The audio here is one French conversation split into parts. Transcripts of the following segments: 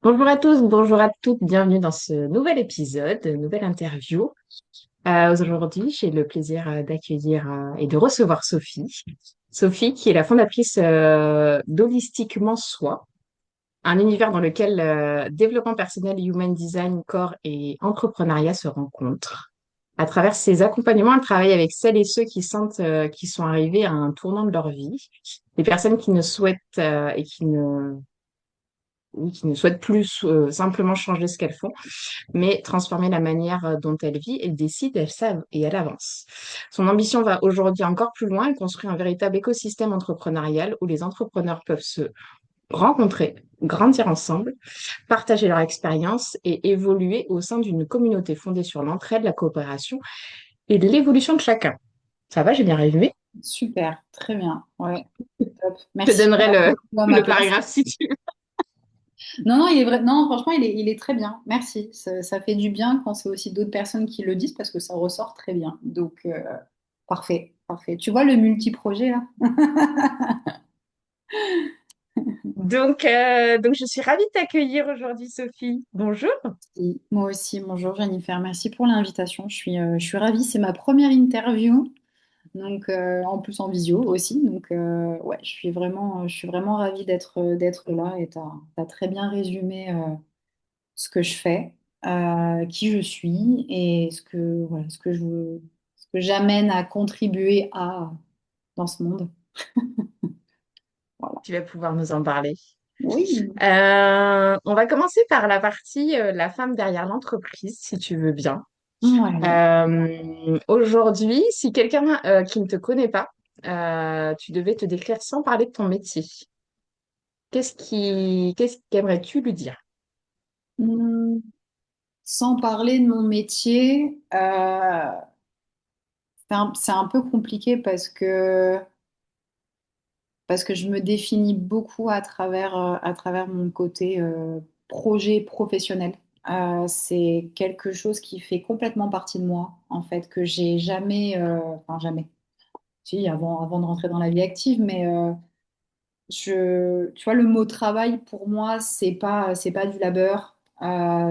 Bonjour à tous, bonjour à toutes, bienvenue dans ce nouvel épisode, nouvelle interview. Aujourd'hui, j'ai le plaisir d'accueillir et de recevoir Sophie. Sophie, qui est la fondatrice d'Holistiquement Soi, un univers dans lequel développement personnel, human design, corps et entrepreneuriat se rencontrent. À travers ses accompagnements, elle travaille avec celles et ceux qui sentent qu'ils sont arrivés à un tournant de leur vie, des personnes qui ne souhaitent et qui ne souhaitent plus simplement changer ce qu'elles font, mais transformer la manière dont elles vivent, elles décident, elles savent et elles avancent. Son ambition va aujourd'hui encore plus loin, elle construit un véritable écosystème entrepreneurial où les entrepreneurs peuvent se rencontrer, grandir ensemble, partager leur expérience et évoluer au sein d'une communauté fondée sur l'entraide, la coopération et l'évolution de chacun. Ça va, j'ai bien résumé. Super, très bien. Ouais, top. Je te Merci donnerai d'avoir fait tout à ma le place. paragraphe si tu veux. Non, non, il est vrai. Non, franchement, il est très bien. Merci. Ça fait du bien quand c'est aussi d'autres personnes qui le disent parce que ça ressort très bien. Donc, parfait, parfait. Tu vois le multi-projet là? Donc, je suis ravie de t'accueillir aujourd'hui, Sophie. Bonjour. Et moi aussi, bonjour Jennifer. Merci pour l'invitation. Je suis ravie. C'est ma première interview. Donc, en plus en visio aussi. Donc, ouais, je suis vraiment ravie d'être là et t'as très bien résumé. Ce que je fais, qui je suis et voilà, ce que j'amène à contribuer à dans ce monde. Voilà. Tu vas pouvoir nous en parler. Oui. On va commencer par la partie la femme derrière l'entreprise, si tu veux bien. Ouais. Aujourd'hui, si quelqu'un qui ne te connaît pas, tu devais te décrire sans parler de ton métier, qu'est-ce qu'aimerais-tu lui dire? Hum, Sans parler de mon métier, c'est un peu compliqué parce que je me définis beaucoup à travers mon côté projet professionnel. C'est quelque chose qui fait complètement partie de moi, en fait, que j'ai jamais, enfin jamais, si, avant de rentrer dans la vie active, mais tu vois, le mot travail, pour moi, c'est pas du labeur.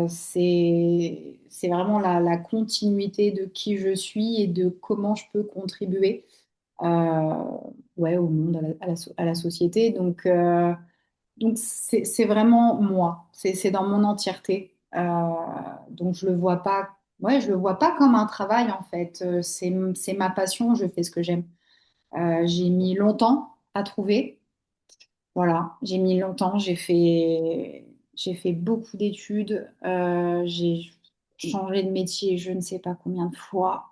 C'est vraiment la continuité de qui je suis et de comment je peux contribuer euh, ouais, au monde, à la société. Donc c'est vraiment moi, c'est dans mon entièreté. Donc je le vois pas, ouais, je le vois pas comme un travail en fait. C'est ma passion, je fais ce que j'aime. J'ai mis longtemps à trouver. Voilà, j'ai mis longtemps, j'ai fait beaucoup d'études, j'ai changé de métier je ne sais pas combien de fois.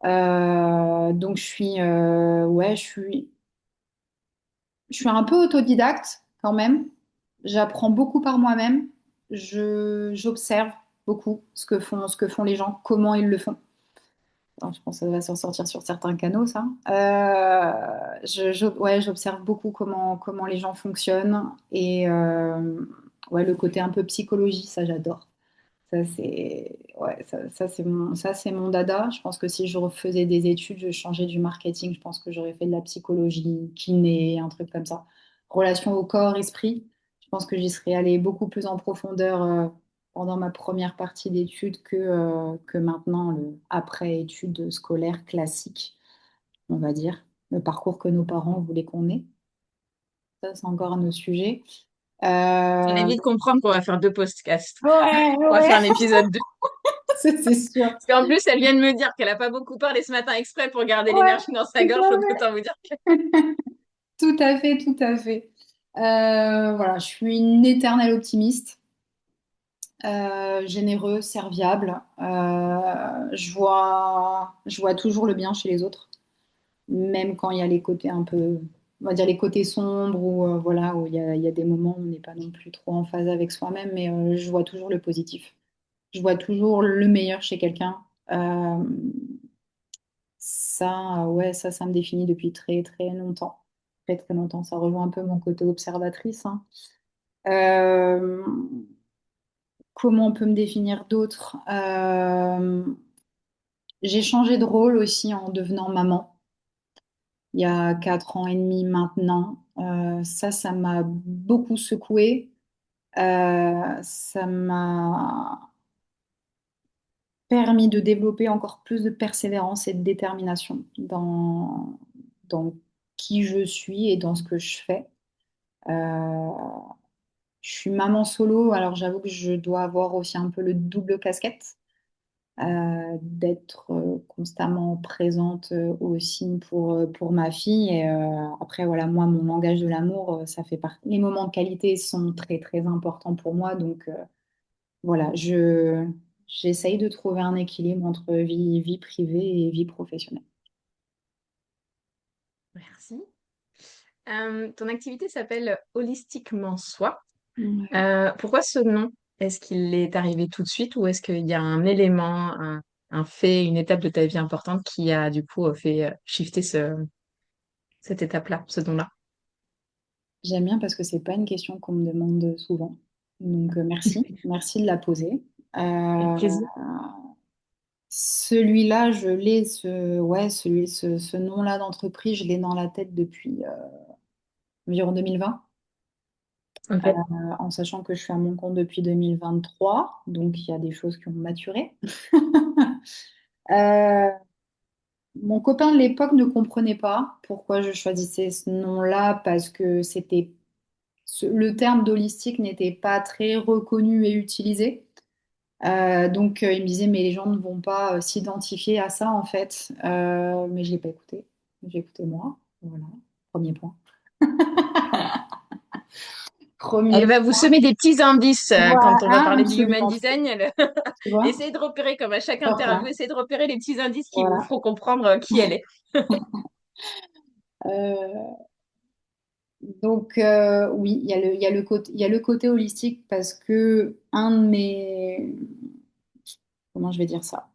Donc ouais, je suis un peu autodidacte quand même. J'apprends beaucoup par moi-même. J'observe beaucoup ce que font les gens, comment ils le font. Alors, je pense que ça va s'en sortir sur certains canaux, ça. Ouais, j'observe beaucoup comment les gens fonctionnent et ouais, le côté un peu psychologie, ça j'adore. Ouais, ça c'est mon dada. Je pense que si je refaisais des études, je changeais du marketing. Je pense que j'aurais fait de la psychologie, kiné, un truc comme ça. Relation au corps, esprit. Je pense que j'y serais allée beaucoup plus en profondeur pendant ma première partie d'études que maintenant, après études scolaires classiques, on va dire. Le parcours que nos parents voulaient qu'on ait. Ça, c'est encore un autre sujet. On est Euh, vite comprendre qu'on va faire deux podcasts. Ouais, On va faire ouais, un épisode 2. c'est sûr. Parce qu'en plus, elle vient de me dire qu'elle n'a pas beaucoup parlé ce matin exprès pour garder Ouais, l'énergie dans sa tout gorge. à Donc, autant vous dire que fait. Tout à fait, tout à fait. Voilà, je suis une éternelle optimiste, généreuse, serviable. Je vois toujours le bien chez les autres, même quand il y a les côtés un peu, on va dire les côtés sombres ou voilà, où il y a des moments où on n'est pas non plus trop en phase avec soi-même, mais je vois toujours le positif. Je vois toujours le meilleur chez quelqu'un. Euh, Ça, ouais, ça me définit depuis très, très longtemps. Très, très longtemps. Ça rejoint un peu mon côté observatrice, hein. Euh, Comment on peut me définir d'autres? J'ai changé de rôle aussi en devenant maman il y a 4 ans et demi maintenant. Ça m'a beaucoup secouée. Ça m'a permis de développer encore plus de persévérance et de détermination dans qui je suis et dans ce que je fais. Euh, je suis maman solo, alors j'avoue que je dois avoir aussi un peu le double casquette, d'être constamment présente aussi pour ma fille. Et après, voilà, moi, mon langage de l'amour, ça fait partie. Les moments de qualité sont très, très importants pour moi. Donc, voilà, j'essaye de trouver un équilibre entre vie privée et vie professionnelle. Merci. Ton activité s'appelle Holistiquement Soi. Ouais. Pourquoi ce nom? Est-ce qu'il est arrivé tout de suite ou est-ce qu'il y a un élément, un fait, une étape de ta vie importante qui a du coup fait shifter cette étape-là, ce nom-là? J'aime bien parce que c'est pas une question qu'on me demande souvent. Donc, merci de la poser. Avec Euh, plaisir. Celui-là, je l'ai, ce nom-là d'entreprise, je l'ai dans la tête depuis environ 2020, Ok. en sachant que je suis à mon compte depuis 2023, donc il y a des choses qui ont maturé. Euh, Mon copain de l'époque ne comprenait pas pourquoi je choisissais ce nom-là, parce que le terme d'holistique n'était pas très reconnu et utilisé. Donc, il me disait, mais les gens ne vont pas s'identifier à ça, en fait. Mais je l'ai pas écouté. J'ai écouté moi. Voilà, premier point. Elle Premier va vous point. semer des petits indices Voilà, quand on va hein, parler du human absolument. design. Tu vois? Essayez de repérer, comme à chaque interview, Voilà. essayez de repérer les petits indices qui vous Voilà. feront comprendre qui elle est. Euh, donc, oui, il y a le côté holistique parce que un de mes... Comment je vais dire ça?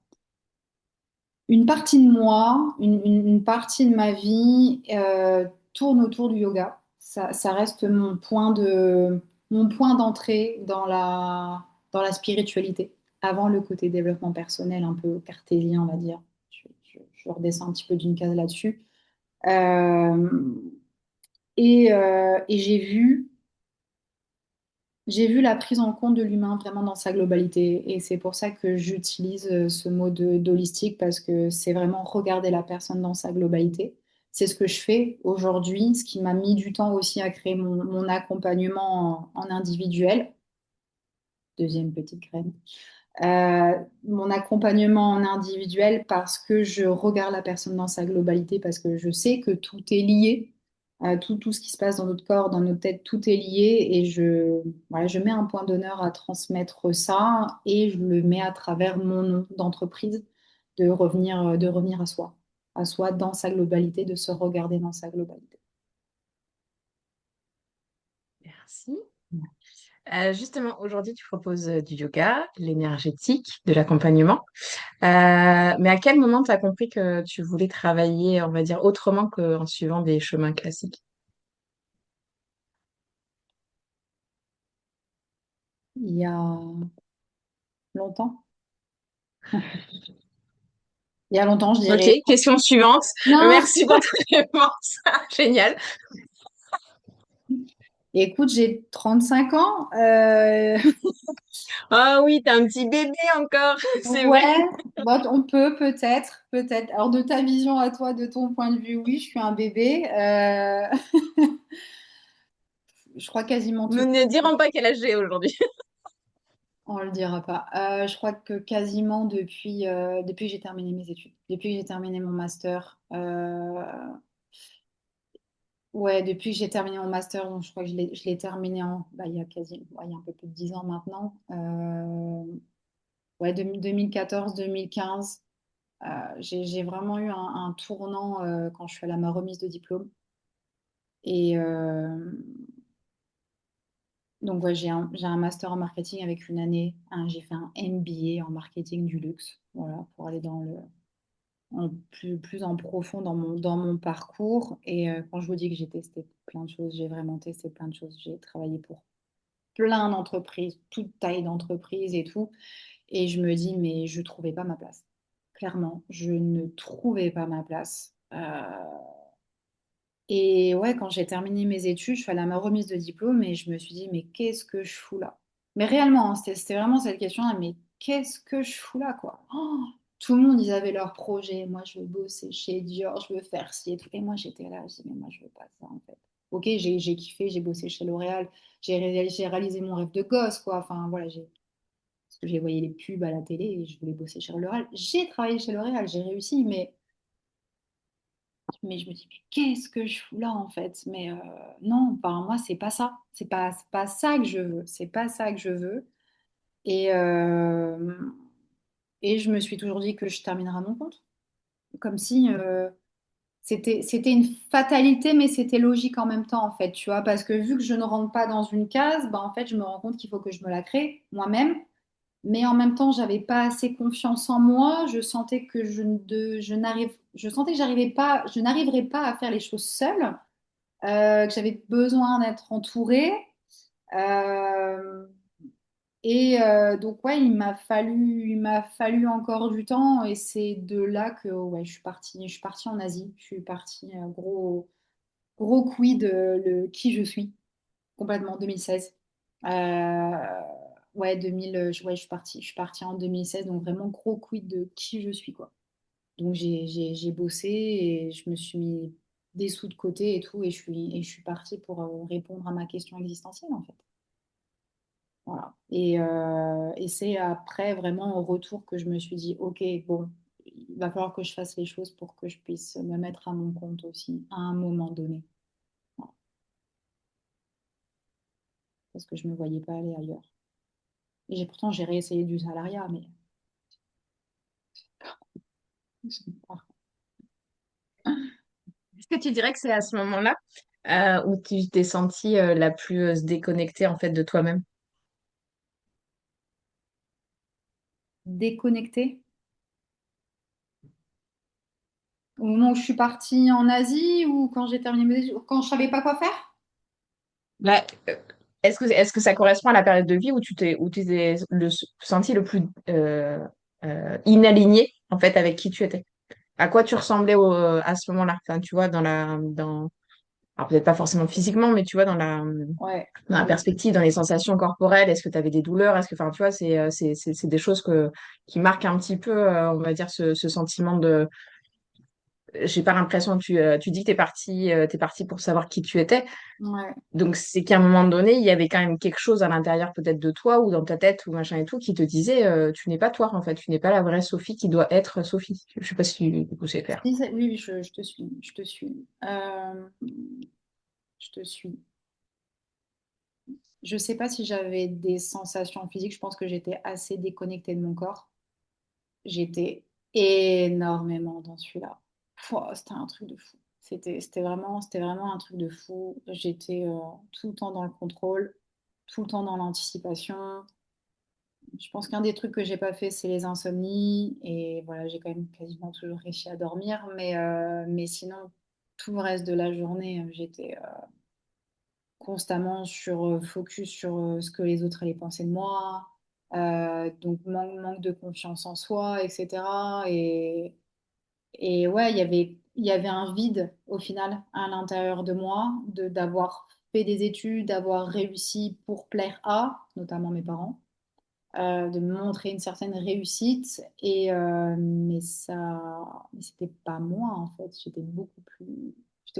Une partie de moi, une partie de ma vie tourne autour du yoga. Ça reste mon point d'entrée dans la spiritualité. Avant le côté développement personnel un peu cartésien, on va dire. Je redescends un petit peu d'une case là-dessus. Euh, et j'ai vu la prise en compte de l'humain vraiment dans sa globalité. Et c'est pour ça que j'utilise ce mot d'holistique, parce que c'est vraiment regarder la personne dans sa globalité. C'est ce que je fais aujourd'hui, ce qui m'a mis du temps aussi à créer mon accompagnement en individuel. Deuxième petite graine. Mon accompagnement en individuel, parce que je regarde la personne dans sa globalité, parce que je sais que tout est lié. Tout ce qui se passe dans notre corps, dans notre tête, tout est lié, et voilà, je mets un point d'honneur à transmettre ça, et je le mets à travers mon nom d'entreprise, de revenir à soi dans sa globalité, de se regarder dans sa globalité. Merci. Justement, aujourd'hui, tu proposes du yoga, de l'énergétique, de l'accompagnement. Mais à quel moment tu as compris que tu voulais travailler, on va dire, autrement qu'en suivant des chemins classiques? Il y a longtemps, il y a longtemps, je Ok, dirais. question suivante. Non, Merci pour ta réponse. Génial. écoute, j'ai 35 ans. Ah oui, t'as un petit bébé encore, c'est vrai. Ouais, bon, on peut peut-être. Alors, de ta vision à toi, de ton point de vue, oui, je suis un bébé. Je crois quasiment tout. Nous ne dirons pas quel âge j'ai aujourd'hui. On le dira pas. Je crois que quasiment depuis que j'ai terminé mes études, depuis que j'ai terminé mon master. Ouais, depuis que j'ai terminé mon master, donc je crois que je l'ai terminé il y a il y a un peu plus de 10 ans maintenant. Ouais, 2014-2015. J'ai vraiment eu un tournant quand je suis allée à ma remise de diplôme. Et donc, ouais, j'ai un master en marketing avec une année. J'ai fait un MBA en marketing du luxe, voilà, pour aller plus en profond dans mon parcours. Et quand je vous dis que j'ai testé plein de choses, j'ai vraiment testé plein de choses. J'ai travaillé pour plein d'entreprises, toute taille d'entreprise et tout. Et je me dis, mais je ne trouvais pas ma place. Clairement, je ne trouvais pas ma place. Et ouais, quand j'ai terminé mes études, je suis allée à ma remise de diplôme et je me suis dit, mais qu'est-ce que je fous là? Mais réellement, hein, c'était vraiment cette question-là, mais qu'est-ce que je fous là, quoi? Oh, tout le monde, ils avaient leur projet. Moi, je veux bosser chez Dior, je veux faire ci et tout. Et moi, j'étais là, je dis, mais moi, je veux pas ça, en fait. Ok, j'ai kiffé, j'ai bossé chez L'Oréal, j'ai réalisé mon rêve de gosse, quoi. Enfin, voilà, parce que j'ai voyé les pubs à la télé et je voulais bosser chez L'Oréal. J'ai travaillé chez L'Oréal, j'ai réussi, mais je me dis, mais qu'est-ce que je fous là en fait? Mais non, enfin, moi, c'est pas ça. C'est pas ça que je veux. C'est pas ça que je veux. Et, euh, et je me suis toujours dit que je terminerai à mon compte. Comme si c'était une fatalité, mais c'était logique en même temps, en fait, tu vois. Parce que vu que je ne rentre pas dans une case, bah, en fait, je me rends compte qu'il faut que je me la crée moi-même. Mais en même temps, j'avais pas assez confiance en moi. Je sentais que je sentais que je n'arriverais pas à faire les choses seule, que j'avais besoin d'être entourée. Euh, donc ouais, il m'a fallu encore du temps et c'est de là que ouais, je suis partie en Asie. Je suis partie gros, gros quid le qui je suis complètement 2016. Euh, ouais, 2000, ouais, je suis partie en 2016, donc vraiment gros quid de qui je suis, quoi. Donc j'ai bossé et je me suis mis des sous de côté et tout, et je suis partie pour répondre à ma question existentielle, en fait. Voilà. Et c'est après, vraiment au retour, que je me suis dit, OK, bon, il va falloir que je fasse les choses pour que je puisse me mettre à mon compte aussi, à un moment donné. Voilà. Parce que je ne me voyais pas aller ailleurs. Et pourtant, j'ai réessayé du salariat, mais Est-ce que tu dirais que c'est à ce moment-là où tu t'es sentie la plus déconnectée en fait de toi-même? déconnectée. Au moment où je suis partie en Asie ou quand j'ai terminé mes études, quand je savais pas quoi faire? Là, est-ce que ça correspond à la période de vie où tu t'es senti le plus inaligné en fait avec qui tu étais? À quoi tu ressemblais à ce moment-là? Enfin, tu vois, alors peut-être pas forcément physiquement, mais tu vois, Ouais, dans la ouais. perspective, dans les sensations corporelles, est-ce que tu avais des douleurs? Enfin, tu vois, c'est des choses qui marquent un petit peu, on va dire, ce sentiment de, j'ai pas l'impression, tu dis que t'es parti pour savoir qui tu étais. Ouais. Donc, c'est qu'à un moment donné, il y avait quand même quelque chose à l'intérieur peut-être de toi ou dans ta tête ou machin et tout qui te disait, tu n'es pas toi, en fait, tu n'es pas la vraie Sophie qui doit être Sophie. Je sais pas si du coup c'est clair. Si, oui, oui, je te suis, je te suis. Je te suis. Je sais pas si j'avais des sensations physiques. Je pense que j'étais assez déconnectée de mon corps. J'étais énormément dans celui-là. Pouah, c'était un truc de fou. C'était vraiment un truc de fou. J'étais tout le temps dans le contrôle, tout le temps dans l'anticipation. Je pense qu'un des trucs que j'ai pas fait, c'est les insomnies. Et voilà, j'ai quand même quasiment toujours réussi à dormir. Mais sinon, tout le reste de la journée, j'étais constamment focus sur ce que les autres allaient penser de moi. Donc, manque de confiance en soi, etc. Et ouais, il y avait un vide au final à l'intérieur de moi, d'avoir fait des études, d'avoir réussi pour plaire à, notamment mes parents, de me montrer une certaine réussite. Mais c'était pas moi en fait. J'étais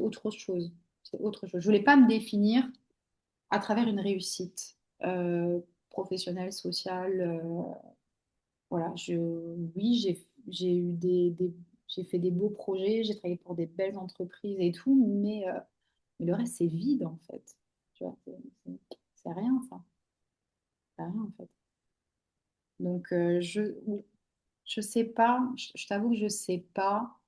autre chose. J'étais autre chose. Je voulais pas me définir à travers une réussite professionnelle, sociale. Voilà, oui, j'ai eu j'ai fait des beaux projets, j'ai travaillé pour des belles entreprises et tout, mais le reste, c'est vide en fait. Tu vois, c'est rien ça. C'est rien en fait. Donc, je sais pas, je t'avoue que je sais pas.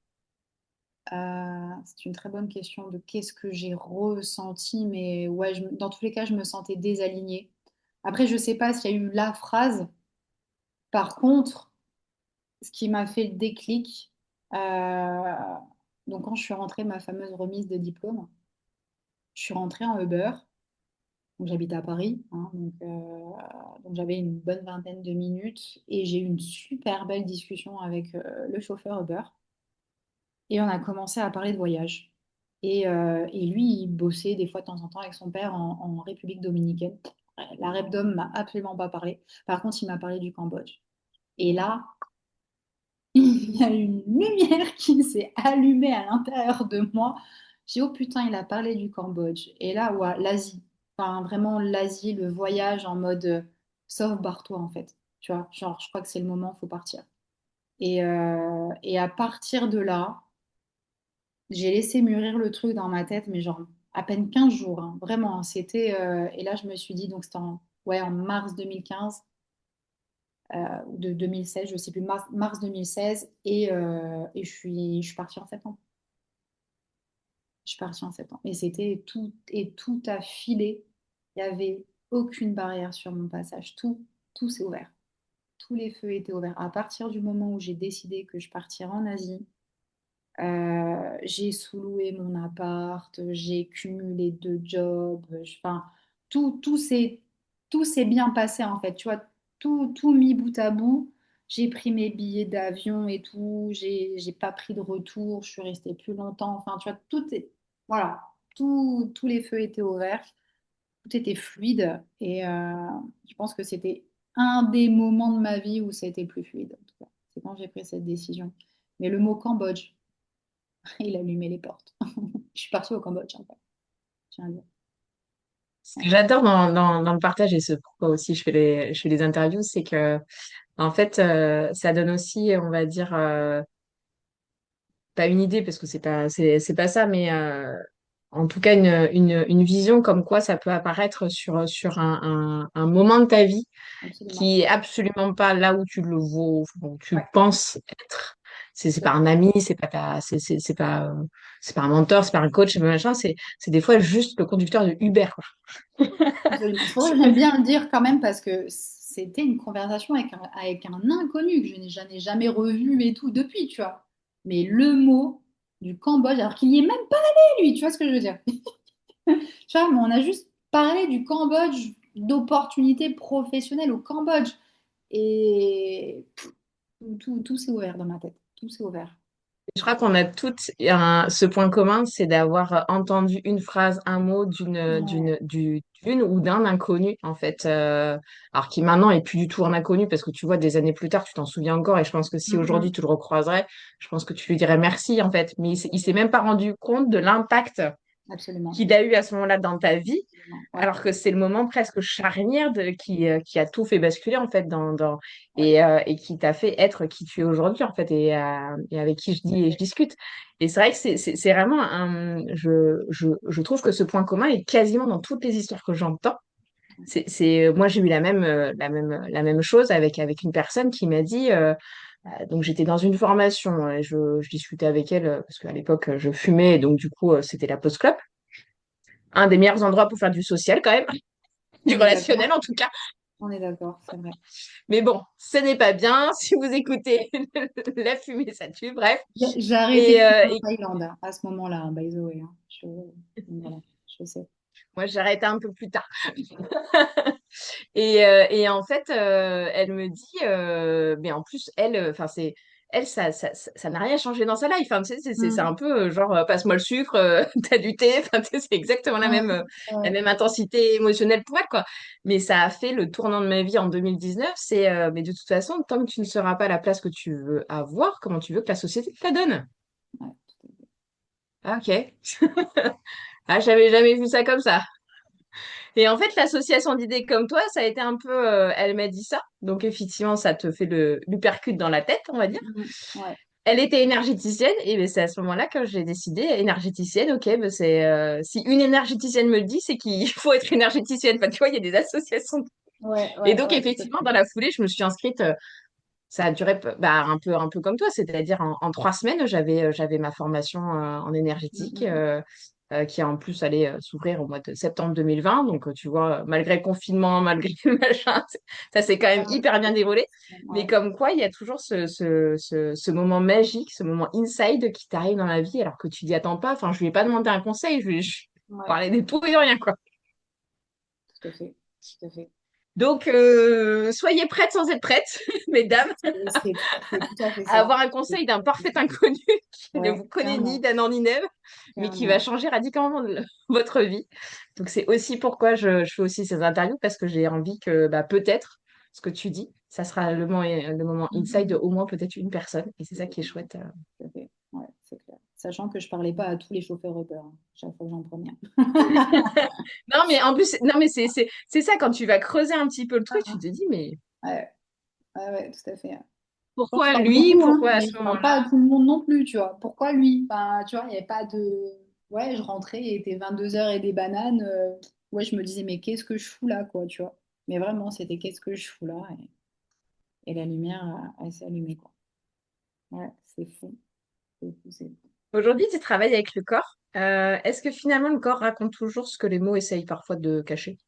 C'est une très bonne question de qu'est-ce que j'ai ressenti, mais ouais, dans tous les cas, je me sentais désalignée. Après, je sais pas s'il y a eu la phrase. Par contre, ce qui m'a fait le déclic, donc quand je suis rentrée, ma fameuse remise de diplôme, je suis rentrée en Uber. Donc j'habite à Paris, hein, donc j'avais une bonne vingtaine de minutes et j'ai eu une super belle discussion avec le chauffeur Uber et on a commencé à parler de voyage. Et lui, il bossait des fois de temps en temps avec son père en République dominicaine. La Repdom m'a absolument pas parlé. Par contre, il m'a parlé du Cambodge. Et là, il y a une lumière qui s'est allumée à l'intérieur de moi. J'ai dit, oh putain, il a parlé du Cambodge. Et là, ouais, l'Asie. Enfin, vraiment l'Asie, le voyage en mode sauf barre-toi en fait. Tu vois, genre, je crois que c'est le moment, il faut partir. Et à partir de là, j'ai laissé mûrir le truc dans ma tête, mais genre à peine 15 jours, hein, vraiment. Et là, je me suis dit, donc c'était ouais, en mars 2015 ou de 2016, je sais plus, mars 2016, et je suis partie en septembre. Je suis partie en septembre. Et tout a filé. Il n'y avait aucune barrière sur mon passage. Tout s'est ouvert. Tous les feux étaient ouverts. À partir du moment où j'ai décidé que je partirais en Asie, j'ai sous-loué mon appart, j'ai cumulé 2 jobs, enfin, tout, tout s'est, tout s'est bien passé en fait, tu vois, tout mis bout à bout. J'ai pris mes billets d'avion et tout, j'ai pas pris de retour, je suis restée plus longtemps, enfin, tu vois, voilà, tous les feux étaient ouverts, tout était fluide et je pense que c'était un des moments de ma vie où ça a été le plus fluide, en tout cas. C'est quand j'ai pris cette décision. Mais le mot Cambodge, il allumait les portes. Je suis partie au Cambodge, en fait. Je tiens à dire. Ce que Ouais. j'adore dans le partage et ce pourquoi aussi je fais les interviews, c'est que, en fait, ça donne aussi, on va dire, pas une idée parce que c'est pas ça, mais en tout cas une vision comme quoi ça peut apparaître sur un moment de ta vie Absolument. qui est absolument pas là où tu le vois, où tu Ouais, penses être. C'est tout à pas fait. un ami, c'est pas un mentor, c'est pas un coach, c'est pas machin, c'est des fois juste le conducteur de Uber, quoi. Absolument. C'est pour ça que j'aime bien le dire quand même parce que c'était une conversation avec un inconnu que je n'ai jamais revu et tout depuis, tu vois. Mais le mot du Cambodge, alors qu'il n'y est même pas allé, lui, tu vois ce que je veux dire? Tu vois, mais on a juste parlé du Cambodge, d'opportunités professionnelles au Cambodge. Et tout s'est ouvert dans ma tête. Tout s'est ouvert. Je crois qu'on a toutes ce point commun, c'est d'avoir entendu une phrase, un mot Ouais. d'une ou d'un inconnu, en fait. Alors qui maintenant est plus du tout un inconnu parce que tu vois, des années plus tard, tu t'en souviens encore. Et je pense que si aujourd'hui Mhm. tu le recroiserais, je pense que tu lui dirais merci, en fait. Mais il s'est même pas rendu compte de l'impact Absolument. qu'il a eu à ce moment-là dans ta vie, Absolument. Ouais, alors que c'est le moment presque charnière qui a tout fait basculer en fait ouais. et qui t'a fait être qui tu es aujourd'hui en fait et avec qui je discute. Et c'est vrai que c'est vraiment je trouve que ce point commun est quasiment dans toutes les histoires que j'entends. Moi j'ai eu la même chose avec une personne qui m'a dit donc j'étais dans une formation et je discutais avec elle parce qu'à l'époque je fumais et donc du coup c'était la pause clope, un des meilleurs endroits pour faire du social quand même, du On est d'accord. relationnel en tout cas. On est d'accord, c'est vrai. Mais bon, ce n'est pas bien. Si vous écoutez la fumée, ça tue, bref. J'ai arrêté de Et, fumer euh, en et Thaïlande hein, à ce moment-là, hein, by the way. Hein. Voilà, je sais. moi, j'ai arrêté un peu plus tard. Et en fait, elle me dit, mais en plus, enfin, ça n'a rien changé dans sa life. Enfin, tu sais, c'est Mm. un peu genre, passe-moi le sucre, t'as du thé. Enfin, tu sais, c'est exactement Ouais, la ouais, même intensité émotionnelle pour elle, quoi. Mais ça a fait le tournant de ma vie en 2019. Mais de toute façon, tant que tu ne seras pas à la place que tu veux avoir, comment tu veux que la société te la donne? ouais. Ah, ok. Ah, j'avais jamais vu ça comme ça. Et en fait, l'association d'idées comme toi, ça a été un peu, elle m'a dit ça. Donc effectivement, ça te fait l'uppercut dans la tête, on va dire. Mm. Ouais, Elle était énergéticienne et ben, c'est à ce moment-là que j'ai décidé, énergéticienne, ok, ben, si une énergéticienne me le dit, c'est qu'il faut être énergéticienne. Enfin, tu vois, il y a des associations. ouais, Et ouais, donc ouais, tout à effectivement, fait. dans la foulée, je me suis inscrite. Ça a duré bah, un peu comme toi, c'est-à-dire en 3 semaines, j'avais ma formation en Mm, énergétique mm, qui a en plus allé s'ouvrir au mois de septembre 2020. Donc, tu vois, malgré le confinement, malgré le machin, ça s'est quand même mm. hyper bien déroulé. Mais Ouais, comme quoi, il y a toujours ce moment magique, ce moment inside qui t'arrive dans la vie alors que tu t'y attends pas. Enfin, je lui ai pas demandé un conseil, je lui ai ouais, parlé des tout et de rien, quoi. tout à fait. Tout à fait. Donc, soyez prêtes sans être prêtes, mesdames, C'est tout à fait à ça. avoir un C'est conseil tout d'un à fait parfait ça. inconnu qui ne vous Ouais, connaît ni clairement, d'Adam ni d'Ève, mais qui va clairement. changer radicalement votre vie. Donc, c'est aussi pourquoi je fais aussi ces interviews, parce que j'ai envie que bah, peut-être ce que tu dis, ça sera le moment inside de Mhm. au moins peut-être une personne. Et c'est ça qui est chouette. Tout à fait. Ouais, c'est clair. Sachant que je parlais pas à tous les chauffeurs Uber, hein, chaque fois que j'en prenais Non, mais en plus, non, mais c'est ça, quand tu vas creuser un petit peu le truc, tu un. te dis, mais Ouais, ouais, ouais, tout à fait. Pourtant, je pourquoi parle lui? beaucoup, hein, Pourquoi à mais ce je parle pas moment-là? à tout le monde non plus, tu vois. Pourquoi lui? Enfin, tu vois, il n'y avait pas de. Ouais, je rentrais, il était 22 heures et des bananes. Ouais, je me disais, mais qu'est-ce que je fous là, quoi, tu vois. Mais vraiment, c'était qu'est-ce que je fous là? Et la lumière, elle s'est allumée, quoi. Ouais, c'est fou. C'est fou, c'est fou. Aujourd'hui, tu travailles avec le corps. Est-ce que finalement le corps raconte toujours ce que les mots essayent parfois de cacher?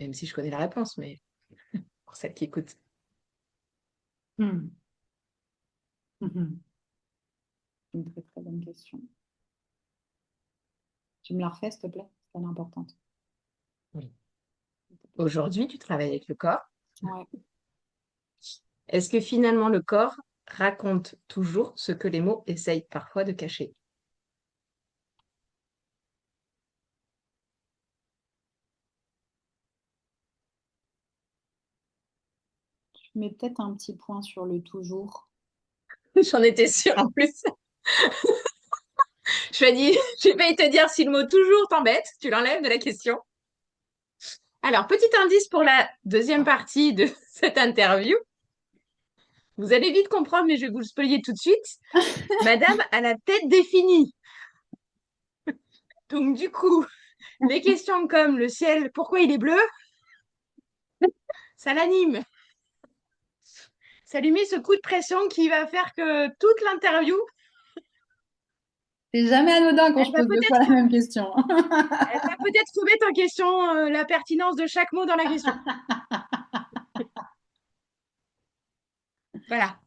Même si je connais la réponse, mais pour celles qui écoutent. Hmm. Mhm. Une très très bonne question. Tu me la refais, s'il te plaît? C'est importante. Oui. Aujourd'hui, tu travailles avec le corps. Ouais. Est-ce que finalement le corps raconte toujours ce que les mots essayent parfois de cacher? Je mets peut-être un petit point sur le toujours. J'en étais sûre en plus. Je vais dire, j'ai failli te dire si le mot toujours t'embête, tu l'enlèves de la question. Alors, petit indice pour la deuxième partie de cette interview. Vous allez vite comprendre, mais je vais vous le spoiler tout de suite. Madame a la tête définie. Donc, du coup, les questions comme le ciel, pourquoi il est bleu, ça l'anime. Ça lui met ce coup de pression qui va faire que toute l'interview, C'est jamais anodin quand elle je va pose deux fois la peut-être même question. elle va peut-être remettre en question la pertinence de chaque mot dans la question. Voilà.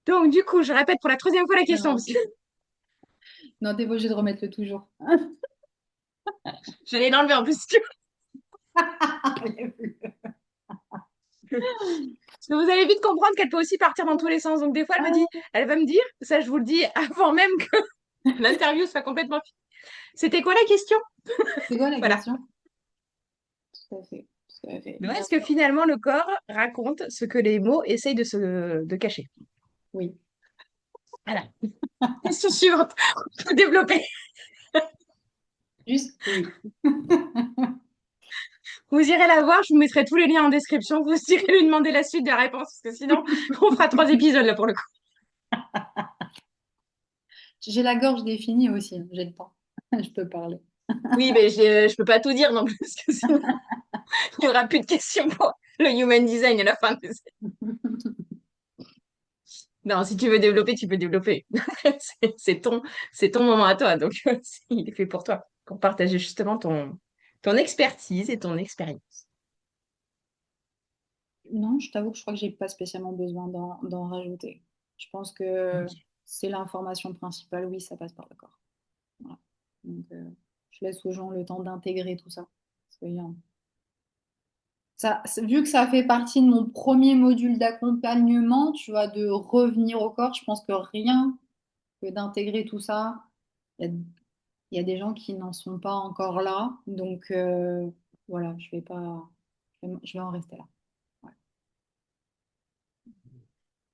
Donc, du coup, je répète pour la troisième fois la question, Non, parce que non, t'es pas obligé de remettre le toujours. j'allais l'enlever en plus. Parce que vous allez vite comprendre qu'elle peut aussi partir dans tous les sens. Donc, des fois, elle va me dire, ça, je vous le dis avant même que l'interview soit complètement finie. C'était quoi la question? C'est quoi la Voilà. question? Tout à fait, tout à fait. Donc, Bien est-ce que sûr. finalement le corps raconte ce que les mots essayent de cacher? Oui. Voilà. Question suivante. On peut développer. Juste oui. Vous irez la voir, je vous mettrai tous les liens en description. Vous irez lui demander la suite de la réponse, parce que sinon, on fera 3 épisodes là pour le coup. J'ai la gorge définie aussi, hein, j'ai le temps. Je peux parler. Oui, mais je peux pas tout dire non plus, parce que sinon, il n'y aura plus de questions pour le human design à la fin. Non, si tu veux développer, tu peux développer. C'est c'est ton moment à toi, donc il est fait pour toi, pour partager justement ton expertise et ton expérience. Non, je t'avoue que je crois que j'ai pas spécialement besoin d'en rajouter. Je pense que Ok. c'est l'information principale. Oui, ça passe par le corps. Voilà. Donc, je laisse aux gens le temps d'intégrer tout ça. Parce que, vu que ça fait partie de mon premier module d'accompagnement, tu vois, de revenir au corps, je pense que rien que d'intégrer tout ça, il y a, il y a des gens qui n'en sont pas encore là. Donc, voilà, je vais pas, je vais en rester là.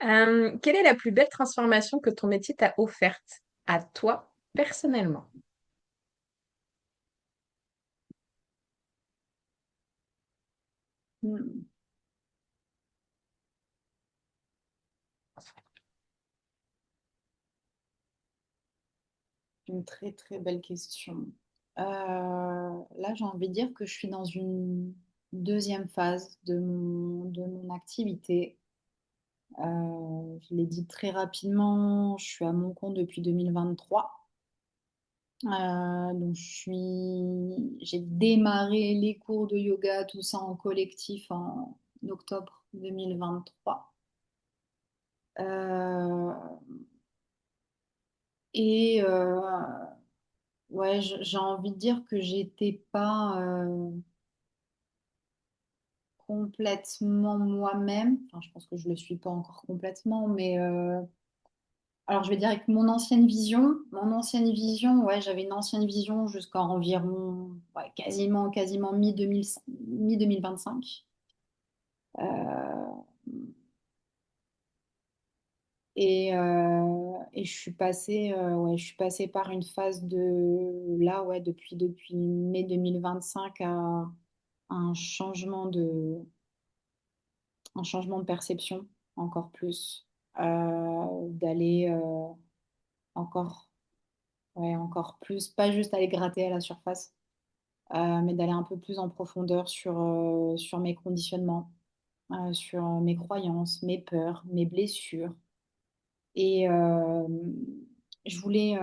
Ouais. Quelle est la plus belle transformation que ton métier t'a offerte à toi personnellement? Hmm. Une très très belle question. Là, j'ai envie de dire que je suis dans une deuxième phase de mon activité. Je l'ai dit très rapidement, je suis à mon compte depuis 2023. Donc, j'ai démarré les cours de yoga, tout ça en collectif en octobre 2023. Euh, et ouais, j'ai envie de dire que j'étais pas. complètement moi-même. Enfin, je pense que je le suis pas encore complètement, mais alors je vais dire avec mon ancienne vision, ouais, j'avais une ancienne vision jusqu'à environ ouais, quasiment mi-2025. Et je suis passée par une phase de là, ouais, depuis mai 2025 à un changement de, un changement de perception encore plus, d'aller encore, ouais, encore plus, pas juste aller gratter à la surface, mais d'aller un peu plus en profondeur sur mes conditionnements, sur mes croyances, mes peurs, mes blessures. Et je voulais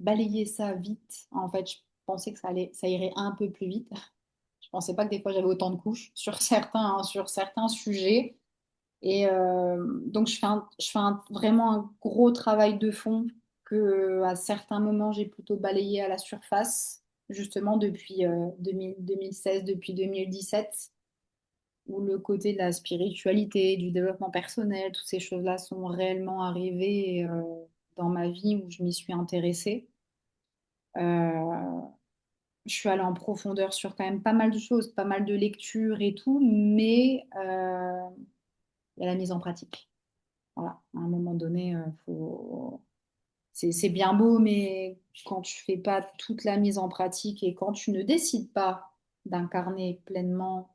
balayer ça vite. En fait, je pensais que ça irait un peu plus vite. Je pensais pas que des fois j'avais autant de couches sur certains sujets. Et donc, vraiment un gros travail de fond que à certains moments, j'ai plutôt balayé à la surface, justement depuis 2016, depuis 2017, où le côté de la spiritualité, du développement personnel, toutes ces choses-là sont réellement arrivées dans ma vie où je m'y suis intéressée. Euh, je suis allée en profondeur sur quand même pas mal de choses, pas mal de lectures et tout, mais il y a la mise en pratique. Voilà, à un moment donné, c'est bien beau, mais quand tu fais pas toute la mise en pratique et quand tu ne décides pas d'incarner pleinement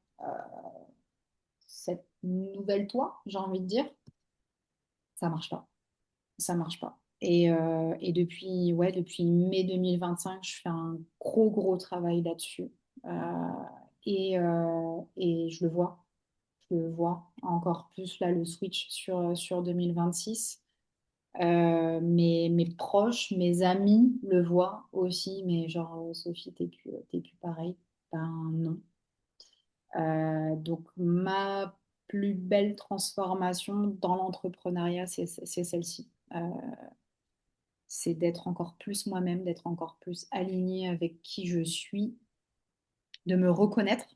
cette nouvelle toi, j'ai envie de dire, ça marche pas. Ça marche pas. Et depuis mai 2025, je fais un gros travail là-dessus. Et je le vois. Je le vois encore plus là, le switch sur 2026. Mes proches, mes amis le voient aussi, mais genre, Sophie, t'es plus pareil. Ben non. Donc, ma plus belle transformation dans l'entrepreneuriat, c'est celle-ci. C'est d'être encore plus moi-même, d'être encore plus alignée avec qui je suis, de me reconnaître,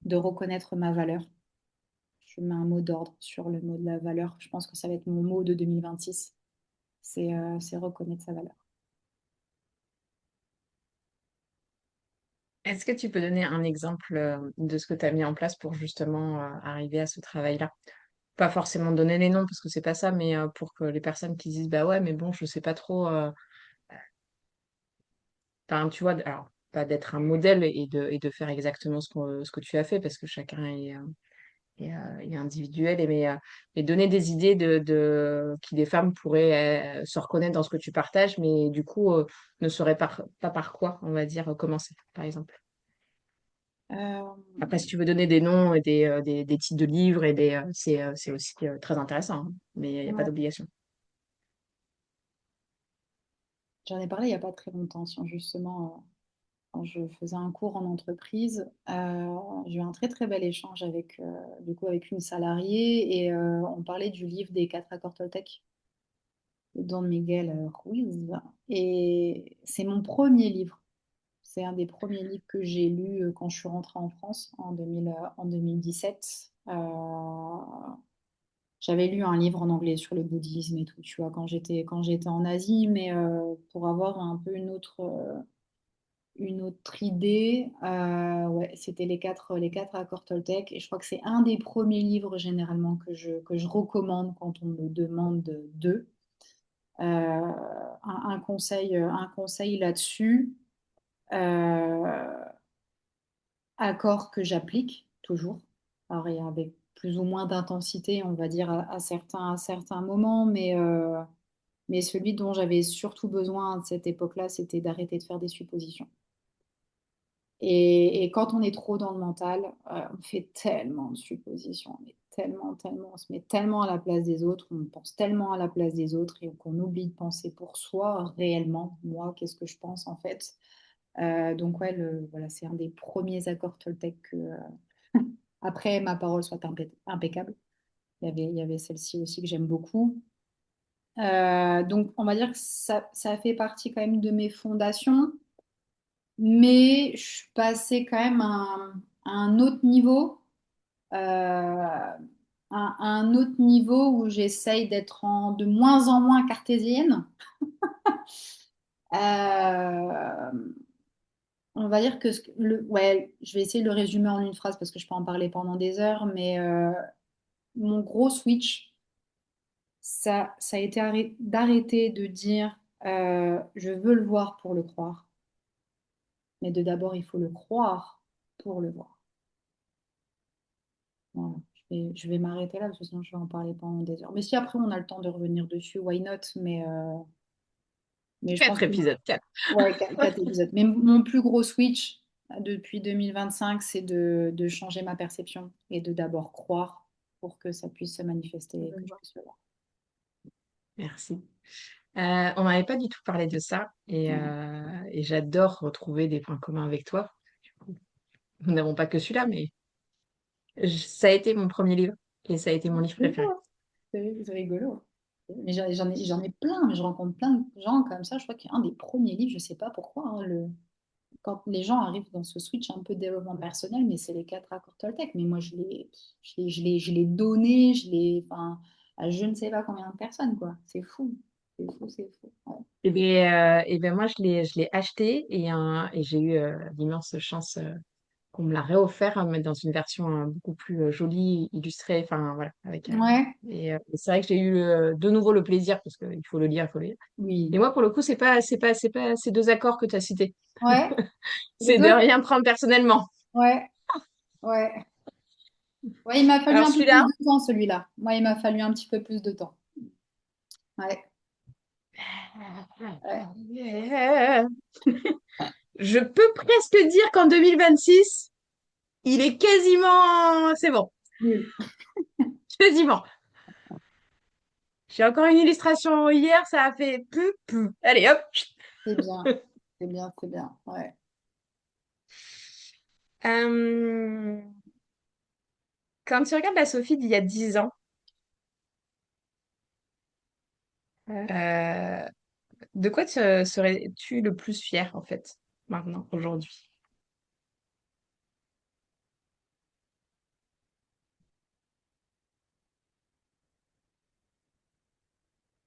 de reconnaître ma valeur. Je mets un mot d'ordre sur le mot de la valeur. Je pense que ça va être mon mot de 2026. C'est reconnaître sa valeur. Est-ce que tu peux donner un exemple de ce que tu as mis en place pour justement arriver à ce travail-là? Pas forcément donner les noms parce que c'est pas ça, mais pour que les personnes qui disent bah ouais, mais bon, je sais pas trop. Enfin, tu vois, alors pas d'être un modèle et de faire exactement ce que tu as fait parce que chacun est individuel, mais donner des idées qui des femmes pourraient se reconnaître dans ce que tu partages, mais du coup ne sauraient pas par quoi, on va dire, commencer, par exemple. Euh, Après, si tu veux donner des noms et des titres de livres, c'est aussi très intéressant, hein, mais il n'y a pas ouais. d'obligation. J'en ai parlé il n'y a pas très longtemps, justement, quand je faisais un cours en entreprise. J'ai eu un très bel échange avec une salariée et on parlait du livre des quatre accords Toltec de Don Miguel Ruiz. Et c'est mon premier livre. C'est un des premiers livres que j'ai lu quand je suis rentrée en France en 2017. J'avais lu un livre en anglais sur le bouddhisme et tout, tu vois, quand j'étais en Asie, mais pour avoir un peu une autre idée, ouais, c'était les quatre accords Toltec. Et je crois que c'est un des premiers livres généralement que je recommande quand on me demande d'eux. Un conseil là-dessus. Euh, Accords que j'applique toujours. Alors, il y a avec plus ou moins d'intensité, on va dire, à certains moments, mais celui dont j'avais surtout besoin à cette époque-là, c'était d'arrêter de faire des suppositions. Et quand on est trop dans le mental, on fait tellement de suppositions, mais tellement, on se met tellement à la place des autres, on pense tellement à la place des autres et qu'on oublie de penser pour soi réellement, moi, qu'est-ce que je pense en fait. Donc ouais, voilà, c'est un des premiers accords Toltec après ma parole soit impeccable. Il y avait celle-ci aussi que j'aime beaucoup. Donc on va dire que ça fait partie quand même de mes fondations, mais je suis passée quand même à un autre niveau à un autre niveau où j'essaye d'être de moins en moins cartésienne. Euh, on va dire que ouais, je vais essayer de le résumer en une phrase parce que je peux en parler pendant des heures, mais mon gros switch, ça a été d'arrêter de dire je veux le voir pour le croire, mais de d'abord il faut le croire pour le voir. Voilà. Je vais m'arrêter là parce que sinon je vais en parler pendant des heures. Mais si après on a le temps de revenir dessus, why not? Mais je pense Quatre que épisodes, quatre. ouais, 4 épisodes. Mais mon plus gros switch depuis 2025, c'est de changer ma perception et de d'abord croire pour que ça puisse se manifester et que je puisse le voir. Merci. On n'avait pas du tout parlé de ça Ouais. et j'adore retrouver des points communs avec toi. Du coup, nous n'avons pas que celui-là, mais ça a été mon premier livre et ça a été mon livre C'est beau, préféré. hein. C'est rigolo. Mais j'en ai plein, mais je rencontre plein de gens comme ça. Je crois qu'un des premiers livres, je ne sais pas pourquoi, hein, quand les gens arrivent dans ce switch un peu développement personnel, mais c'est les 4 accords Toltec. Mais moi, je l'ai donné, enfin, à je ne sais pas combien de personnes, quoi. C'est fou. C'est fou, c'est fou. Ouais. Et ben moi, je l'ai acheté et j'ai eu l'immense chance qu'on me l'a réoffert, mais dans une version beaucoup plus jolie, illustrée, enfin voilà. Ouais, Et c'est vrai que j'ai eu de nouveau le plaisir, parce qu'il faut le lire, il faut le lire. Et oui. moi, pour le coup, c'est pas ces deux accords que tu as cités. Ouais. Et C'est de toi? rien prendre personnellement. Ouais, ouais. Ouais, il m'a fallu Alors un peu plus celui-là, de temps, celui-là. Moi, il m'a fallu un petit peu plus de temps. Ouais, ouais. je peux presque dire qu'en 2026, il est quasiment... C'est bon, Nul. quasiment. J'ai encore une illustration hier, ça a fait pu, pu. Allez, hop. C'est bien. C'est bien, c'est bien. Ouais. Euh, Quand tu regardes la Sophie d'il y a 10 ans, euh, de quoi serais-tu le plus fier, en fait, maintenant, aujourd'hui?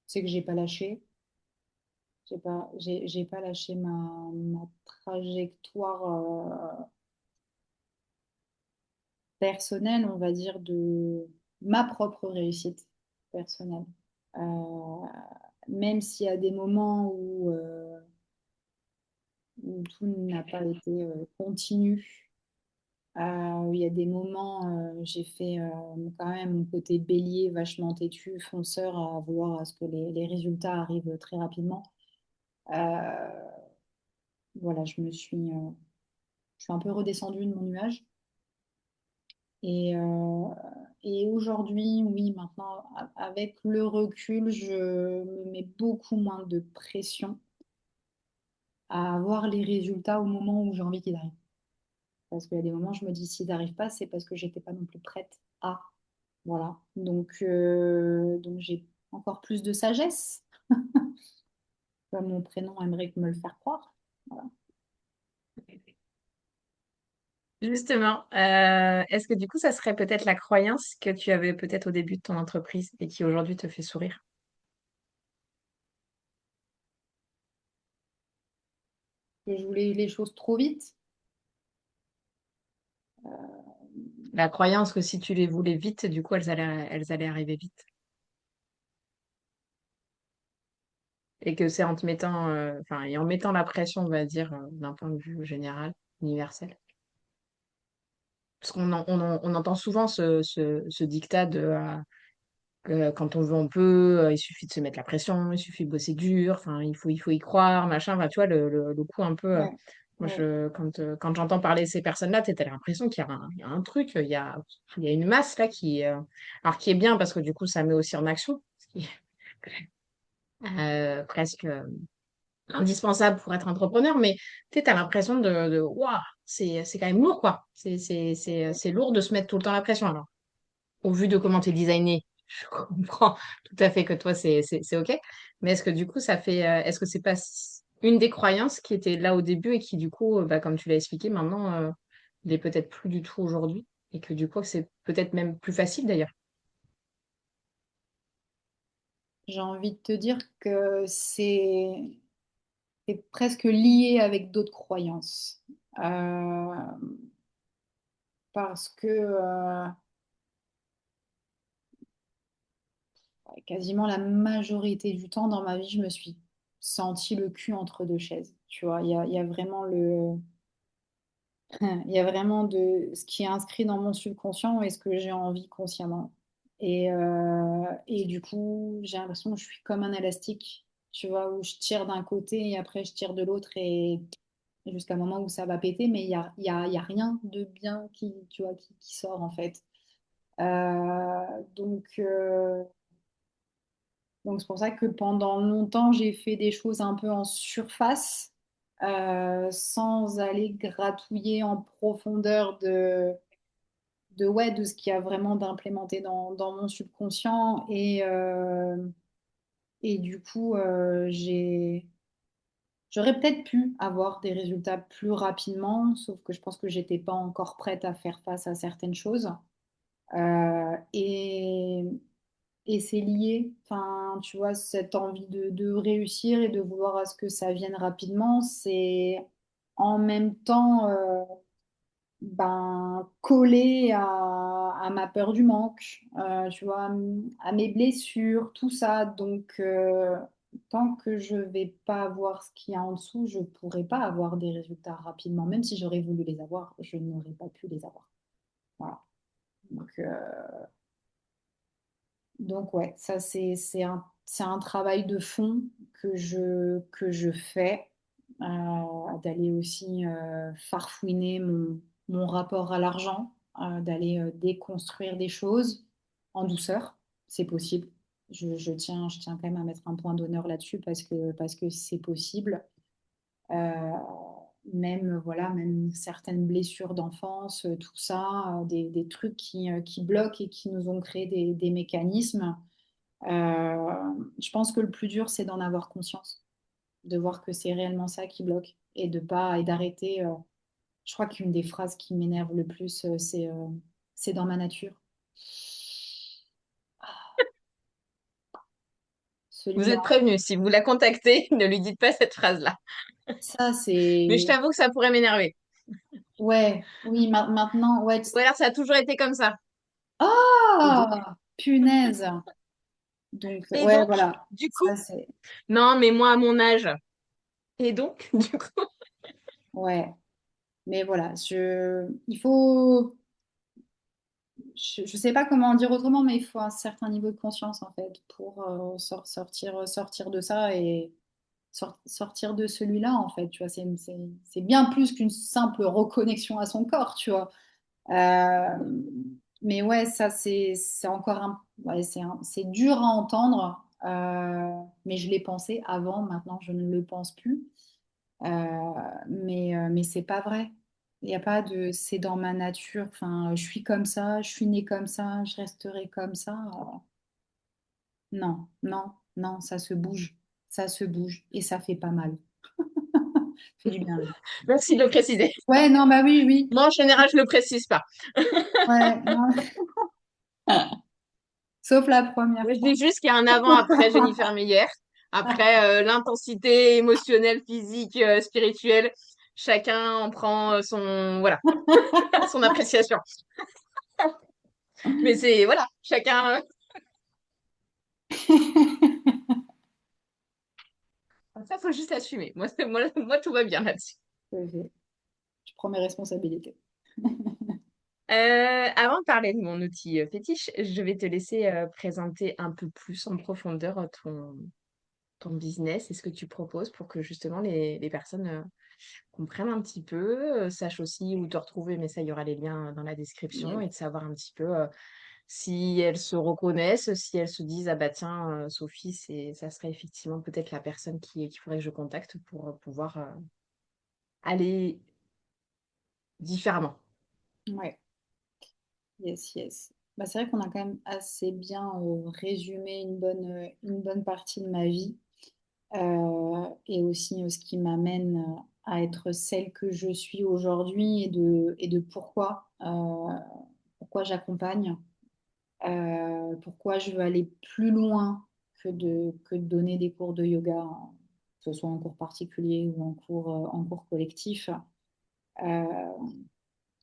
C'est que j'ai pas lâché. J'ai pas lâché ma trajectoire personnelle, on va dire, de ma propre réussite personnelle. Euh, Même s'il y a des moments où tout n'a pas été continu, où il y a des moments, j'ai fait quand même mon côté bélier vachement têtu, fonceur, à vouloir à ce que les résultats arrivent très rapidement. Euh, voilà, je suis un peu redescendue de mon nuage. Et, euh, et aujourd'hui, oui, maintenant, avec le recul, je me mets beaucoup moins de pression à avoir les résultats au moment où j'ai envie qu'ils arrivent. Parce qu'il y a des moments, je me dis, s'ils n'arrivent pas, c'est parce que j'étais pas non plus prête à. Voilà. Donc j'ai encore plus de sagesse, comme mon prénom aimerait me le faire croire. Voilà. Justement, est-ce que du coup, ça serait peut-être la croyance que tu avais peut-être au début de ton entreprise et qui aujourd'hui te fait sourire? Que je voulais les choses trop vite. La croyance que si tu les voulais vite, du coup, elles allaient arriver vite. Et que c'est en te mettant, enfin, et en mettant la pression, on va dire, d'un point de vue général, universel. Parce qu'on entend souvent ce dictat de que quand on veut, on peut, il suffit de se mettre la pression, il suffit de bosser dur, enfin, il faut y croire, machin, enfin, tu vois, le coup un peu. Ouais, Moi, ouais, quand j'entends parler de ces personnes-là, tu as l'impression qu'il y a un truc, il y a une masse là alors qui est bien parce que du coup, ça met aussi en action, ce qui est presque indispensable pour être entrepreneur, mais tu as l'impression waouh, c'est quand même lourd, quoi. C'est lourd de se mettre tout le temps la pression. Alors, au vu de comment tu es designé, je comprends tout à fait que toi, c'est OK. Mais est-ce que du coup, est-ce que c'est pas une des croyances qui était là au début et qui, du coup, bah, comme tu l'as expliqué, maintenant, n'est peut-être plus du tout aujourd'hui? et que du coup, c'est peut-être même plus facile d'ailleurs. J'ai envie de te dire que c'est presque lié avec d'autres croyances. Parce que quasiment la majorité du temps dans ma vie, je me suis senti le cul entre deux chaises. Tu vois, il y a vraiment il y a vraiment de ce qui est inscrit dans mon subconscient et ce que j'ai envie consciemment. Et du coup, j'ai l'impression que je suis comme un élastique, tu vois, où je tire d'un côté et après je tire de l'autre et jusqu'à un moment où ça va péter, mais il y a rien de bien qui, tu vois, qui sort en fait. Euh, donc, euh, donc c'est pour ça que pendant longtemps, j'ai fait des choses un peu en surface, sans aller gratouiller en profondeur ouais, de ce qu'il y a vraiment d'implémenté dans mon subconscient. Et du coup, j'aurais peut-être pu avoir des résultats plus rapidement, sauf que je pense que j'étais pas encore prête à faire face à certaines choses. Euh, et, et c'est lié, enfin, tu vois, cette envie de réussir et de vouloir à ce que ça vienne rapidement, c'est en même temps ben, collé à ma peur du manque, tu vois, à mes blessures, tout ça. Donc, tant que je vais pas voir ce qu'il y a en dessous, je pourrai pas avoir des résultats rapidement. Même si j'aurais voulu les avoir, je n'aurais pas pu les avoir. Voilà. Donc, ouais, ça c'est un travail de fond que je fais, d'aller aussi farfouiner mon rapport à l'argent, d'aller déconstruire des choses en douceur. C'est possible. Je tiens quand même à mettre un point d'honneur là-dessus parce que c'est possible. Euh, Même, voilà, même certaines blessures d'enfance, tout ça, des trucs qui bloquent et qui nous ont créé des mécanismes. Je pense que le plus dur, c'est d'en avoir conscience, de voir que c'est réellement ça qui bloque et de pas et d'arrêter. Je crois qu'une des phrases qui m'énerve le plus, c'est dans ma nature. Vous êtes Celui-là, prévenu, si vous la contactez, ne lui dites pas cette phrase-là. ça Mais je c'est t'avoue que ça pourrait m'énerver. ouais, oui, maintenant, ouais. Ou alors ça a toujours été comme ça. Et donc, Ah, punaise. Donc, et ouais, donc, voilà. du coup, Ça c'est non, mais moi à mon âge. Et donc, du coup, ouais. Mais voilà, il faut. Je ne sais pas comment dire autrement, mais il faut un certain niveau de conscience en fait pour sortir de ça et sortir de celui-là en fait. Tu vois, c'est bien plus qu'une simple reconnexion à son corps, tu vois. Euh, mais ouais, ça c'est encore ouais, c'est dur à entendre, mais je l'ai pensé avant, maintenant je ne le pense plus. Mais c'est pas vrai. Il n'y a pas de c'est dans ma nature, enfin, je suis comme ça, je suis née comme ça, je resterai comme ça. Non, non, non, ça se bouge. Ça se bouge et ça fait pas mal. Ça fait du bien. merci de le préciser. Ouais, non, bah oui, oui. Moi, en général, je le précise pas. Ouais, non. Sauf la première Moi, je fois. dis juste qu'il y a un avant-après Jennifer Meyer. Après, l'intensité émotionnelle, physique, spirituelle, chacun en prend voilà, son appréciation. Mais c'est, voilà, chacun. Ça, faut juste assumer. Moi, tout va bien là-dessus. Je prends mes responsabilités. Avant de parler de mon outil fétiche, je vais te laisser présenter un peu plus en profondeur ton business et ce que tu proposes pour que justement les personnes comprennent un petit peu, sachent aussi où te retrouver, mais ça, il y aura les liens dans la description Yes. et de savoir un petit peu si elles se reconnaissent, si elles se disent, ah bah tiens, Sophie, ça serait effectivement peut-être la personne qu'il faudrait que je contacte pour pouvoir aller différemment. Ouais. Yes, yes. Bah, c'est vrai qu'on a quand même assez bien résumé une bonne partie de ma vie. Et aussi ce qui m'amène à être celle que je suis aujourd'hui et de pourquoi. pourquoi j'accompagne, pourquoi je veux aller plus loin que de donner des cours de yoga, que ce soit en cours particulier ou en cours collectif. Euh,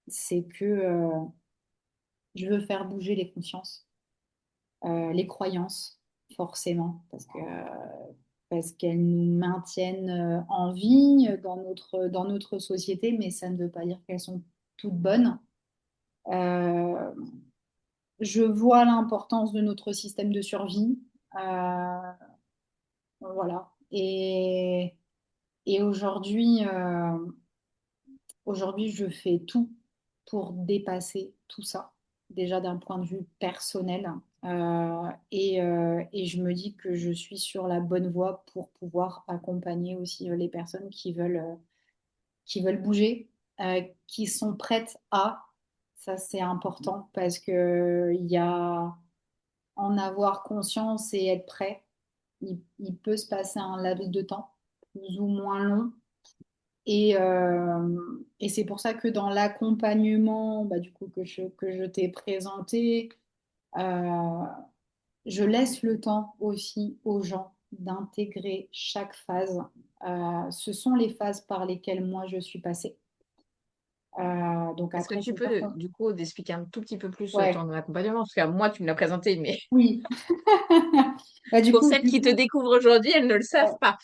c'est que je veux faire bouger les consciences, les croyances, forcément, parce qu'elles nous maintiennent en vie dans notre société, mais ça ne veut pas dire qu'elles sont toutes bonnes. Euh, je vois l'importance de notre système de survie. Euh, voilà. Et aujourd'hui, je fais tout pour dépasser tout ça, déjà d'un point de vue personnel. Et je me dis que je suis sur la bonne voie pour pouvoir accompagner aussi les personnes qui veulent bouger, qui sont prêtes à. Ça, c'est important parce que il y a en avoir conscience et être prêt. Il peut se passer un laps de temps, plus ou moins long. Et c'est pour ça que dans l'accompagnement du coup, que je t'ai présenté, euh, je laisse le temps aussi aux gens d'intégrer chaque phase. Ce sont les phases par lesquelles moi je suis passée. Donc Est-ce que après, tu c'est sûr peux, qu'on... du coup, expliquer un tout petit peu plus Ouais, ton accompagnement? Parce que moi, tu me l'as présenté, mais oui. Du pour coup, celles qui te découvrent aujourd'hui, elles ne le savent ouais. pas.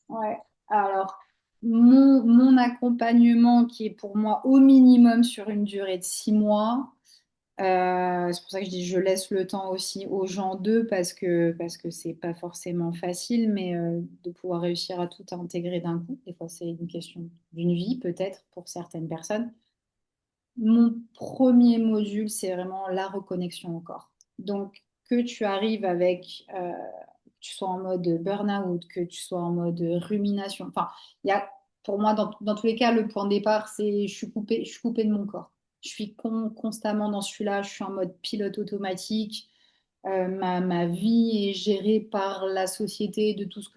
Ouais. Alors, mon accompagnement qui est pour moi au minimum sur une durée de 6 mois, c'est pour ça que je dis je laisse le temps aussi aux gens d'eux parce que c'est pas forcément facile, mais de pouvoir réussir à tout intégrer d'un coup. Des fois, c'est une question d'une vie peut-être pour certaines personnes. Mon premier module, c'est vraiment la reconnexion au corps. Donc, que tu arrives avec, que tu sois en mode burn-out, que tu sois en mode rumination, enfin, il y a, pour moi, dans tous les cas, le point de départ, c'est je suis coupée de mon corps. Je suis constamment dans celui-là, je suis en mode pilote automatique. Ma vie est gérée par la société de tout ce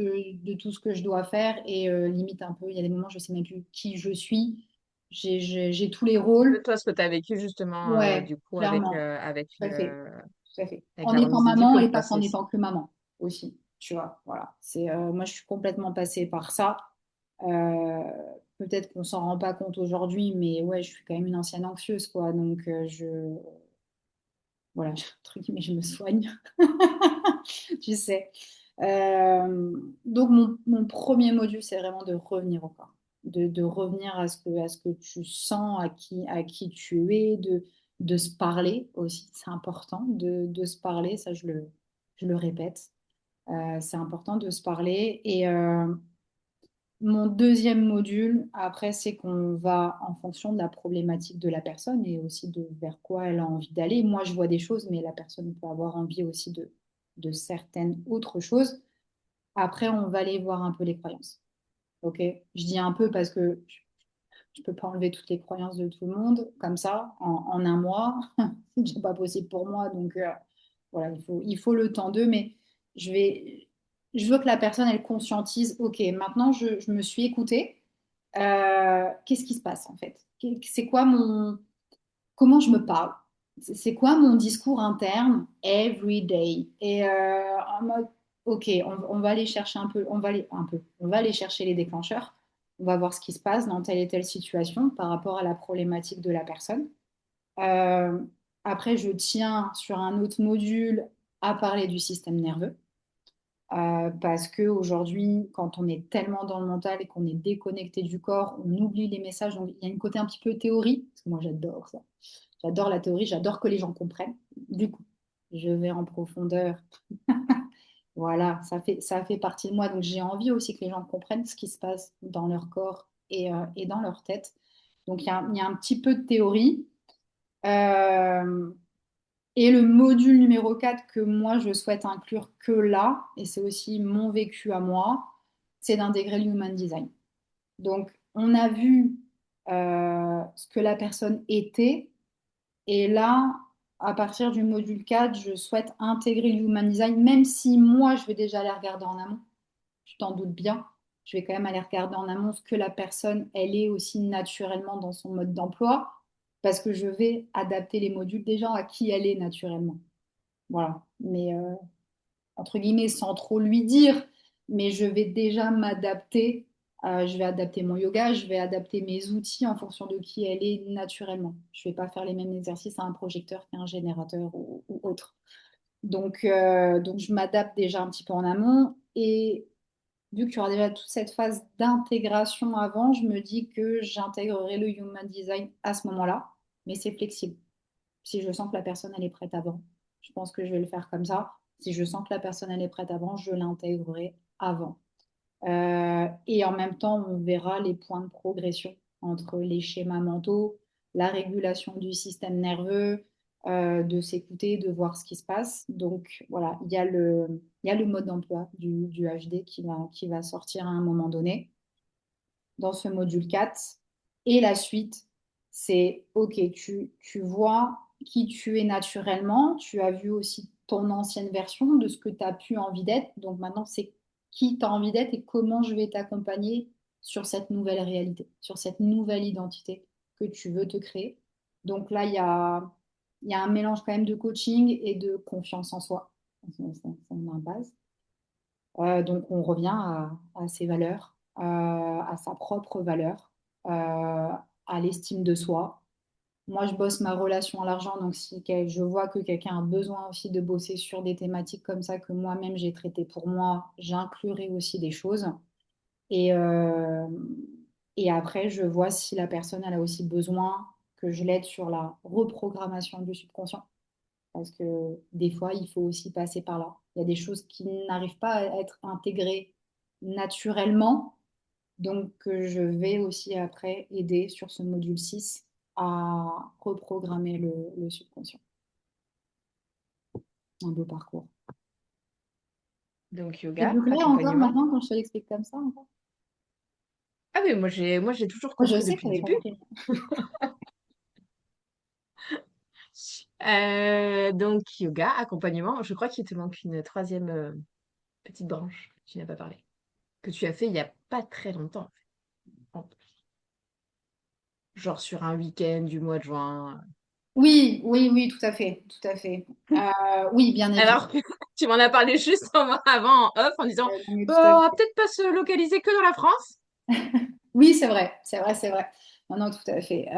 que je dois faire et limite un peu, il y a des moments, je ne sais même plus qui je suis. J'ai tous les Un peu rôles. toi, ce que tu as vécu justement, Ouais, du coup, clairement. Tout à fait. Tout à fait. avec En la étant remise des maman diplômes, et quoi. pas qu'en étant que maman aussi, tu vois. Voilà. Moi, je suis complètement passée par ça. Euh, Peut-être qu'on s'en rend pas compte aujourd'hui, mais ouais, je suis quand même une ancienne anxieuse, quoi. Donc, voilà, entre guillemets, je me soigne. Tu sais. Donc, mon premier module, c'est vraiment de revenir au corps, de revenir à ce que tu sens, à qui tu es, de se parler aussi. C'est important de se parler, ça, je le répète. C'est important de se parler. Et mon deuxième module, après, c'est qu'on va en fonction de la problématique de la personne et aussi de vers quoi elle a envie d'aller. Moi, je vois des choses, mais la personne peut avoir envie aussi de certaines autres choses. Après, on va aller voir un peu les croyances. Ok? Je dis un peu parce que je ne peux pas enlever toutes les croyances de tout le monde comme ça en un mois. C'est déjà pas possible pour moi. Donc voilà, il faut le temps d'eux. Mais je vais, je veux que la personne, elle conscientise, ok, maintenant je me suis écoutée. Qu'est-ce qui se passe en fait? C'est quoi comment je me parle? C'est quoi mon discours interne every day? Et en mode, ok, on va aller chercher un peu, on va aller chercher les déclencheurs. On va voir ce qui se passe dans telle et telle situation par rapport à la problématique de la personne. Euh, Après, je tiens sur un autre module à parler du système nerveux. Parce qu'aujourd'hui, quand on est tellement dans le mental et qu'on est déconnecté du corps, on oublie les messages. Donc, il y a une côté un petit peu théorie, parce que moi j'adore ça. J'adore la théorie, j'adore que les gens comprennent. Du coup, je vais en profondeur. Voilà, ça fait partie de moi. Donc j'ai envie aussi que les gens comprennent ce qui se passe dans leur corps et dans leur tête. Donc il y a un petit peu de théorie. Euh, et le module numéro 4 que moi je souhaite inclure que là, et c'est aussi mon vécu à moi, c'est d'intégrer le human design. Donc on a vu ce que la personne était, et là, à partir du module 4, je souhaite intégrer le human design, même si moi je vais déjà aller regarder en amont, tu t'en doutes bien, je vais quand même aller regarder en amont ce que la personne, elle est aussi naturellement dans son mode d'emploi. parce que je vais adapter les modules des gens à qui elle est naturellement. Voilà. Mais entre guillemets, sans trop lui dire, mais je vais déjà m'adapter. Je vais adapter mon yoga, je vais adapter mes outils en fonction de qui elle est naturellement. Je ne vais pas faire les mêmes exercices à un projecteur qu'à un générateur ou autre. Donc, je m'adapte déjà un petit peu en amont. Et vu qu'il y aura déjà toute cette phase d'intégration avant, je me dis que j'intégrerai le human design à ce moment-là, mais c'est flexible. Si je sens que la personne elle est prête avant, je pense que je vais le faire comme ça. Si je sens que la personne elle est prête avant, je l'intégrerai avant. Et en même temps, on verra les points de progression entre les schémas mentaux, la régulation du système nerveux, de s'écouter, de voir ce qui se passe. Donc voilà, il y a le mode d'emploi du HD qui va sortir à un moment donné dans ce module 4. Et la suite, c'est OK, tu vois qui tu es naturellement, tu as vu aussi ton ancienne version de ce que tu as pu envie d'être. Donc maintenant, c'est qui tu as envie d'être et comment je vais t'accompagner sur cette nouvelle réalité, sur cette nouvelle identité que tu veux te créer. Donc là, il y a un mélange quand même de coaching et de confiance en soi. C'est ma base. Donc, on revient à ses valeurs, à sa propre valeur, à l'estime de soi. Moi, je bosse ma relation à l'argent, donc si je vois que quelqu'un a besoin aussi de bosser sur des thématiques comme ça que moi-même j'ai traitées pour moi, j'inclurai aussi des choses. Et, euh, et après, je vois si la personne elle a aussi besoin que je l'aide sur la reprogrammation du subconscient parce que des fois, il faut aussi passer par là. Il y a des choses qui n'arrivent pas à être intégrées naturellement, donc je vais aussi après aider sur ce module 6 à reprogrammer le subconscient. Un beau parcours. Donc C'est yoga, plus clair encore accompagnement. maintenant quand je te l'explique comme ça encore. Ah oui, moi j'ai toujours Je compris sais que depuis tu le avais début. compris. Donc yoga, accompagnement. Je crois qu'il te manque une troisième petite branche. Tu n'as pas parlé. Que tu as fait il y a pas très longtemps. En fait. Genre sur un week-end du mois de juin. Oui, oui, oui, tout à fait, tout à fait. Oui, bien évidemment. Alors que tu m'en as parlé juste avant en off en disant Non, mais tout à on va fait. peut-être pas se localiser que dans la France. Oui, c'est vrai, c'est vrai, c'est vrai. Non, non, tout à fait.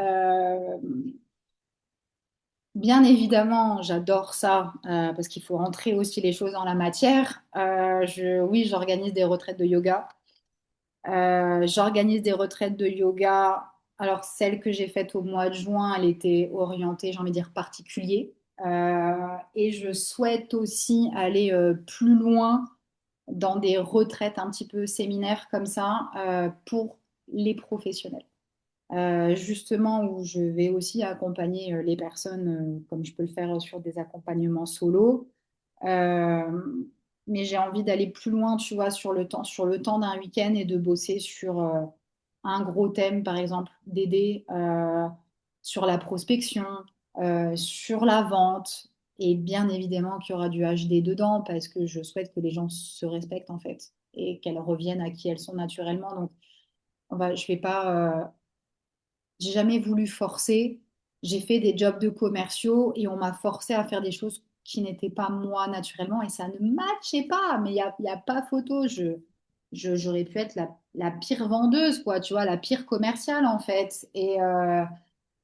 Bien évidemment, j'adore ça parce qu'il faut rentrer aussi les choses dans la matière. Oui, j'organise des retraites de yoga. J'organise des retraites de yoga. Alors, celle que j'ai faite au mois de juin, elle était orientée, j'ai envie de dire, particulier. Et je souhaite aussi aller plus loin dans des retraites un petit peu séminaires comme ça pour les professionnels. Justement où je vais aussi accompagner les personnes comme je peux le faire sur des accompagnements solo. Euh, mais j'ai envie d'aller plus loin, tu vois, sur le temps d'un week-end et de bosser sur un gros thème, par exemple, d'aider sur la prospection, sur la vente. Et bien évidemment qu'il y aura du HD dedans parce que je souhaite que les gens se respectent en fait et qu'elles reviennent à qui elles sont naturellement. Donc, je vais pas. J'ai jamais voulu forcer. J'ai fait des jobs de commerciaux et on m'a forcé à faire des choses qui n'étaient pas moi naturellement et ça ne matchait pas. Mais y a pas photo. J'aurais pu être la pire vendeuse, quoi, tu vois, la pire commerciale en fait.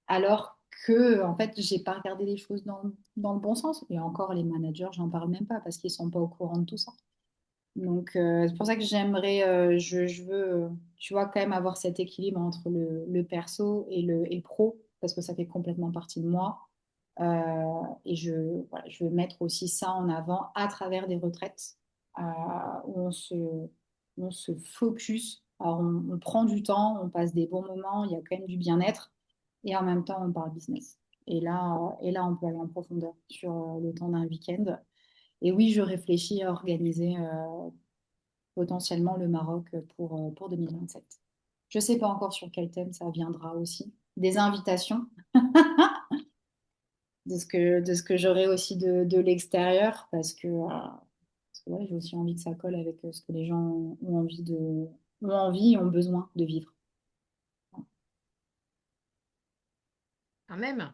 Alors que, en fait, j'ai pas regardé les choses dans le bon sens. Et encore, les managers, j'en parle même pas parce qu'ils sont pas au courant de tout ça. Donc, c'est pour ça que j'aimerais, je veux, tu vois, quand même avoir cet équilibre entre le perso et le pro, parce que ça fait complètement partie de moi. Et voilà, je veux mettre aussi ça en avant à travers des retraites où on se focus. Alors, on prend du temps, on passe des bons moments, il y a quand même du bien-être, et en même temps, on parle business. Et là, on peut aller en profondeur sur le temps d'un week-end. Et oui, je réfléchis à organiser potentiellement le Maroc pour 2027. Je ne sais pas encore sur quel thème ça viendra aussi. Des invitations de ce que j'aurai aussi de l'extérieur parce que ouais, j'ai aussi envie que ça colle avec ce que les gens ont envie ont envie et ont besoin de vivre. Quand même.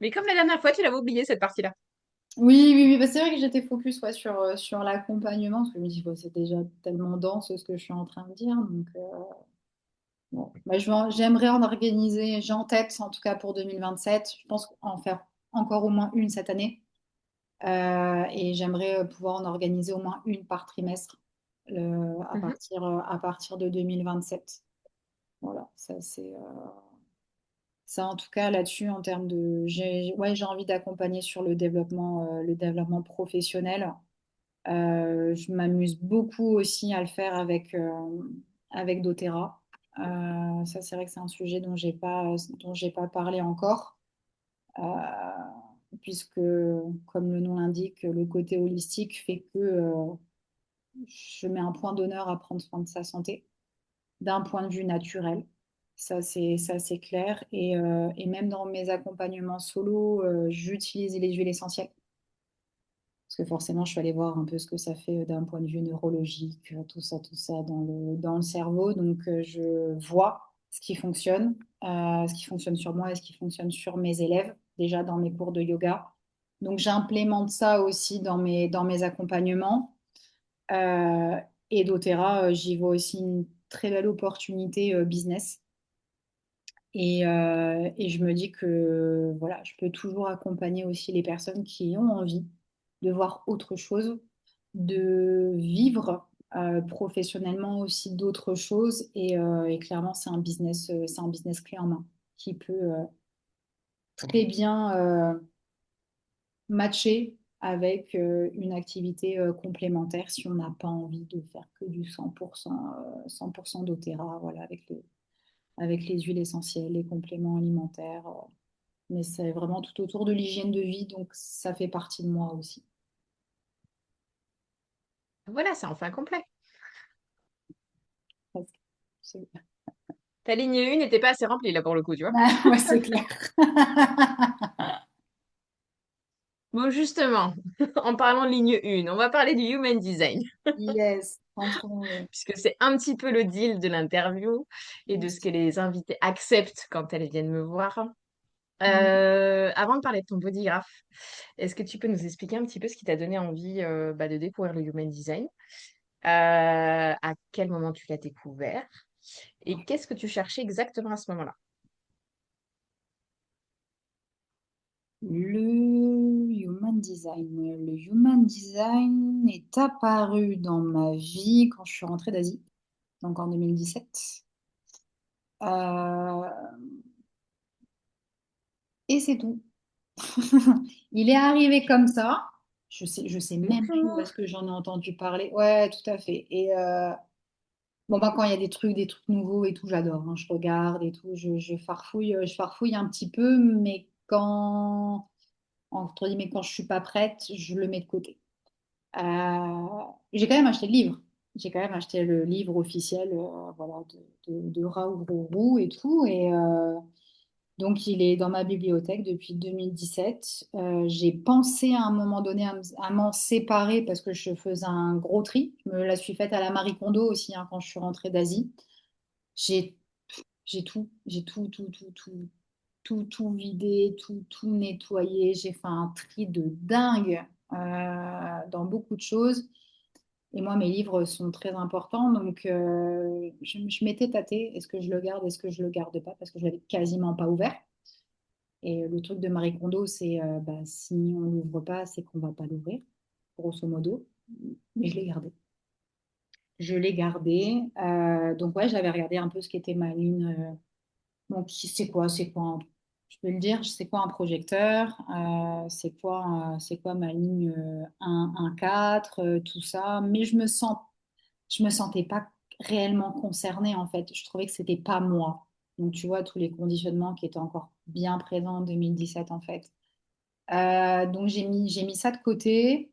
Mais comme la dernière fois, tu l'avais oublié cette partie-là. Oui, oui, oui. Bah, c'est vrai que j'étais focus ouais, sur l'accompagnement, parce que je me dis, bon, c'est déjà tellement dense ce que je suis en train de dire. Donc, bon. Bah, j'aimerais en organiser, j'ai en tête, en tout cas pour 2027, je pense en faire encore au moins une cette année. Et j'aimerais pouvoir en organiser au moins une par trimestre Mhm. à partir de 2027. Voilà, ça en tout cas là-dessus en termes de ouais, j'ai envie d'accompagner sur le développement professionnel. Je m'amuse beaucoup aussi à le faire avec doTERRA. Ça c'est vrai que c'est un sujet dont j'ai pas parlé encore. Euh, Puisque comme le nom l'indique, le côté holistique fait que je mets un point d'honneur à prendre soin de sa santé d'un point de vue naturel. Ça, c'est clair. Et même dans mes accompagnements solo, j'utilise les huiles essentielles. Parce que forcément, je suis allée voir un peu ce que ça fait d'un point de vue neurologique, tout ça dans le cerveau. Donc, je vois ce qui fonctionne sur moi et ce qui fonctionne sur mes élèves, déjà dans mes cours de yoga. Donc, j'implémente ça aussi dans mes accompagnements. Euh, et doTERRA, j'y vois aussi une très belle opportunité business. Et je me dis que voilà, je peux toujours accompagner aussi les personnes qui ont envie de voir autre chose, de vivre professionnellement aussi d'autres choses. Et clairement, c'est un business clé en main qui peut très bien matcher avec une activité complémentaire si on n'a pas envie de faire que du 100% doTERRA, voilà, avec les huiles essentielles, les compléments alimentaires. Mais c'est vraiment tout autour de l'hygiène de vie, donc ça fait partie de moi aussi. Voilà, c'est enfin complet. Presque. C'est Ta ligne 1 n'était pas assez remplie là pour le coup, tu vois. ah, ouais, c'est clair. Bon, justement, en parlant de ligne 1, on va parler du human design, Yes, entrons. puisque c'est un petit peu le deal de l'interview et de ce que les invités acceptent quand elles viennent me voir. Avant de parler de ton bodygraph, est-ce que tu peux nous expliquer un petit peu ce qui t'a donné envie de découvrir le human design? À quel moment tu l'as découvert? Et qu'est-ce que tu cherchais exactement à ce moment-là? Le human design. Le human design est apparu dans ma vie quand je suis rentrée d'Asie, donc en 2017. Euh, et c'est tout. Il est arrivé comme ça. Je sais même plus où Bonjour. est-ce que j'en ai entendu parler. Ouais, tout à fait. Et bon, bah, quand il y a des trucs nouveaux et tout, j'adore, hein. Je regarde et tout, je farfouille un petit peu, mais entre guillemets, quand je suis pas prête, je le mets de côté. Euh, j'ai quand même acheté le livre. J'ai quand même acheté le livre officiel, voilà, de Raoul Roux et tout. Donc, il est dans ma bibliothèque depuis 2017. J'ai pensé à un moment donné à m'en séparer parce que je faisais un gros tri. Je me la suis faite à la Marie Kondo aussi hein, quand je suis rentrée d'Asie. J'ai tout vidé, tout nettoyé. J'ai fait un tri de dingue dans beaucoup de choses. Et moi, mes livres sont très importants. Donc, je m'étais tâtée. Est-ce que je le garde, est-ce que je le garde pas? Parce que je l'avais quasiment pas ouvert. Et le truc de Marie Kondo, c'est bah, si on l'ouvre pas, c'est qu'on va pas l'ouvrir, grosso modo. Mais je l'ai gardé. Je l'ai gardé. Donc, ouais, j'avais regardé un peu ce qu'était ma ligne. Donc, c'est quoi je peux le dire, c'est quoi un projecteur, c'est quoi ma ligne 1, 4, tout ça. Mais je me sentais pas réellement concernée en fait. Je trouvais que c'était pas moi. Donc, tu vois, tous les conditionnements qui étaient encore bien présents en 2017 en fait. Donc, j'ai mis ça de côté.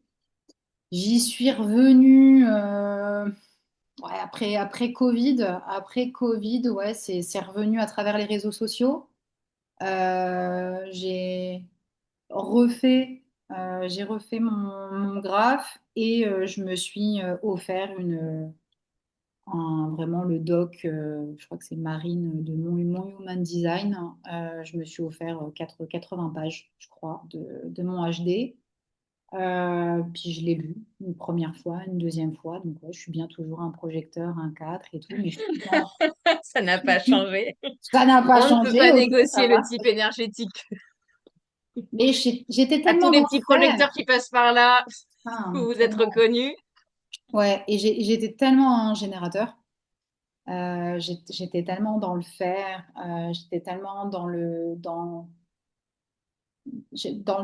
J'y suis revenue ouais, après Covid. Après Covid, ouais, c'est revenu à travers les réseaux sociaux. J'ai j'ai refait mon graphe et je me suis offert vraiment le doc, je crois que c'est Marine de Mon Human Design. Je me suis offert 80 pages, je crois, de mon HD. Puis je l'ai lu une première fois, une deuxième fois. Donc ouais, je suis bien toujours un projecteur, un 4 et tout, mais Ça n'a pas changé. ça n'a pas On ne peut changé, pas ok, ça négocier le va. type énergétique. Mais j'étais À tous tellement les dans petits le faire. projecteurs qui passent par là, Ah, vous mais vous êtes tellement. reconnus. Ouais, et j'étais tellement un générateur. J'étais tellement dans le faire, j'étais tellement dans le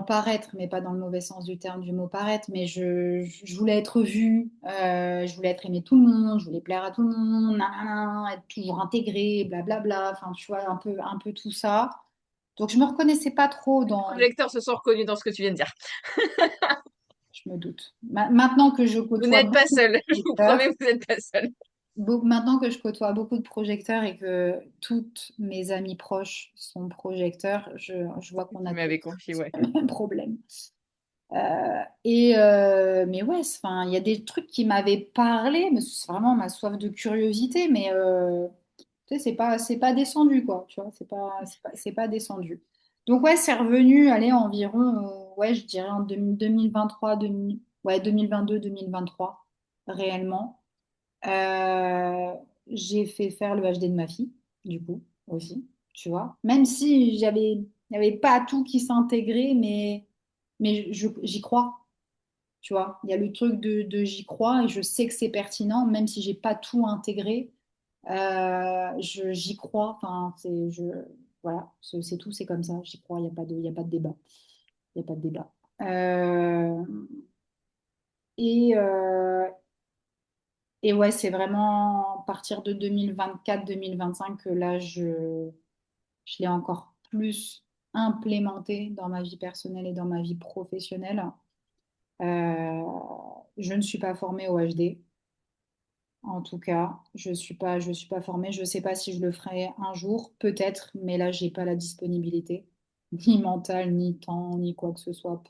paraître, mais pas dans le mauvais sens du terme du mot paraître, mais je voulais être vue, je voulais être aimée de tout le monde, je voulais plaire à tout le monde, nanana, être toujours intégrée, blablabla, enfin tu vois, un peu tout ça. Donc je me reconnaissais pas trop Les dans, projecteurs se sont reconnus dans ce que tu viens de dire. je me doute. Maintenant que je Vous côtoie n'êtes pas beaucoup de seul. Je vous projecteurs, promets, vous n'êtes pas seul. Maintenant que je côtoie beaucoup de projecteurs et que toutes mes amies proches sont projecteurs, je vois qu'on Tu a tous m'avais confié, ouais. le même problème. Mais ouais, enfin, il y a des trucs qui m'avaient parlé, mais c'est vraiment ma soif de curiosité, mais tu sais, c'est pas descendu, quoi, tu vois, c'est pas descendu. Donc ouais, c'est revenu, allez, environ, ouais, je dirais en 2023, 2000, ouais, 2022, 2023, réellement. Euh, j'ai fait faire le HD de ma fille, du coup, aussi, tu vois. Même si il n'y avait pas tout qui s'intégrait, mais j'y crois, tu vois. Il y a le truc de j'y crois et je sais que c'est pertinent, même si j'ai pas tout intégré, j'y crois. Enfin, voilà, c'est tout, c'est comme ça, j'y crois, il y a pas de débat. Il n'y a pas de débat. Euh, et, euh, Et ouais, c'est vraiment à partir de 2024-2025 que là, je l'ai encore plus implémenté dans ma vie personnelle et dans ma vie professionnelle. Euh, je ne suis pas formée au HD. En tout cas, je suis pas formée. Je ne sais pas si je le ferai un jour, peut-être, mais là, j'ai pas la disponibilité, ni mentale, ni temps, ni quoi que ce soit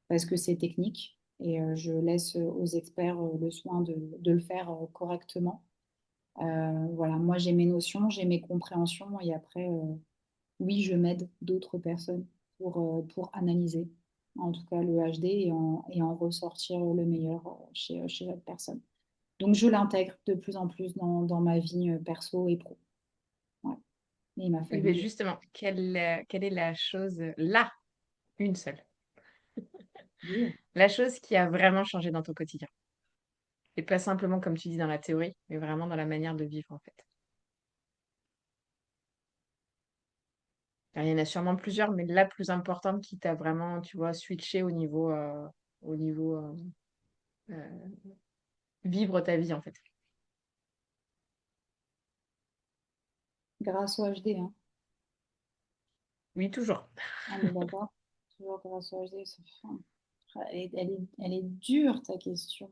parce que c'est technique. Et je laisse aux experts le soin de le faire correctement. Voilà, moi j'ai mes notions, j'ai mes compréhensions et après, oui, je m'aide d'autres personnes pour analyser, en tout cas le HD et en ressortir le meilleur chez l'autre personne. Donc je l'intègre de plus en plus dans ma vie perso et pro. Ouais. Et il m'a Et bien fallu. justement, quelle est la chose, là, une seule, Dur. la chose qui a vraiment changé dans ton quotidien? Et pas simplement, comme tu dis, dans la théorie, mais vraiment dans la manière de vivre, en fait. Alors, il y en a sûrement plusieurs, mais la plus importante qui t'a vraiment, tu vois, switché au niveau euh, vivre ta vie, en fait. Grâce au HD, hein. Oui, toujours. On est d'accord? Toujours grâce au HD. Elle est dure ta question.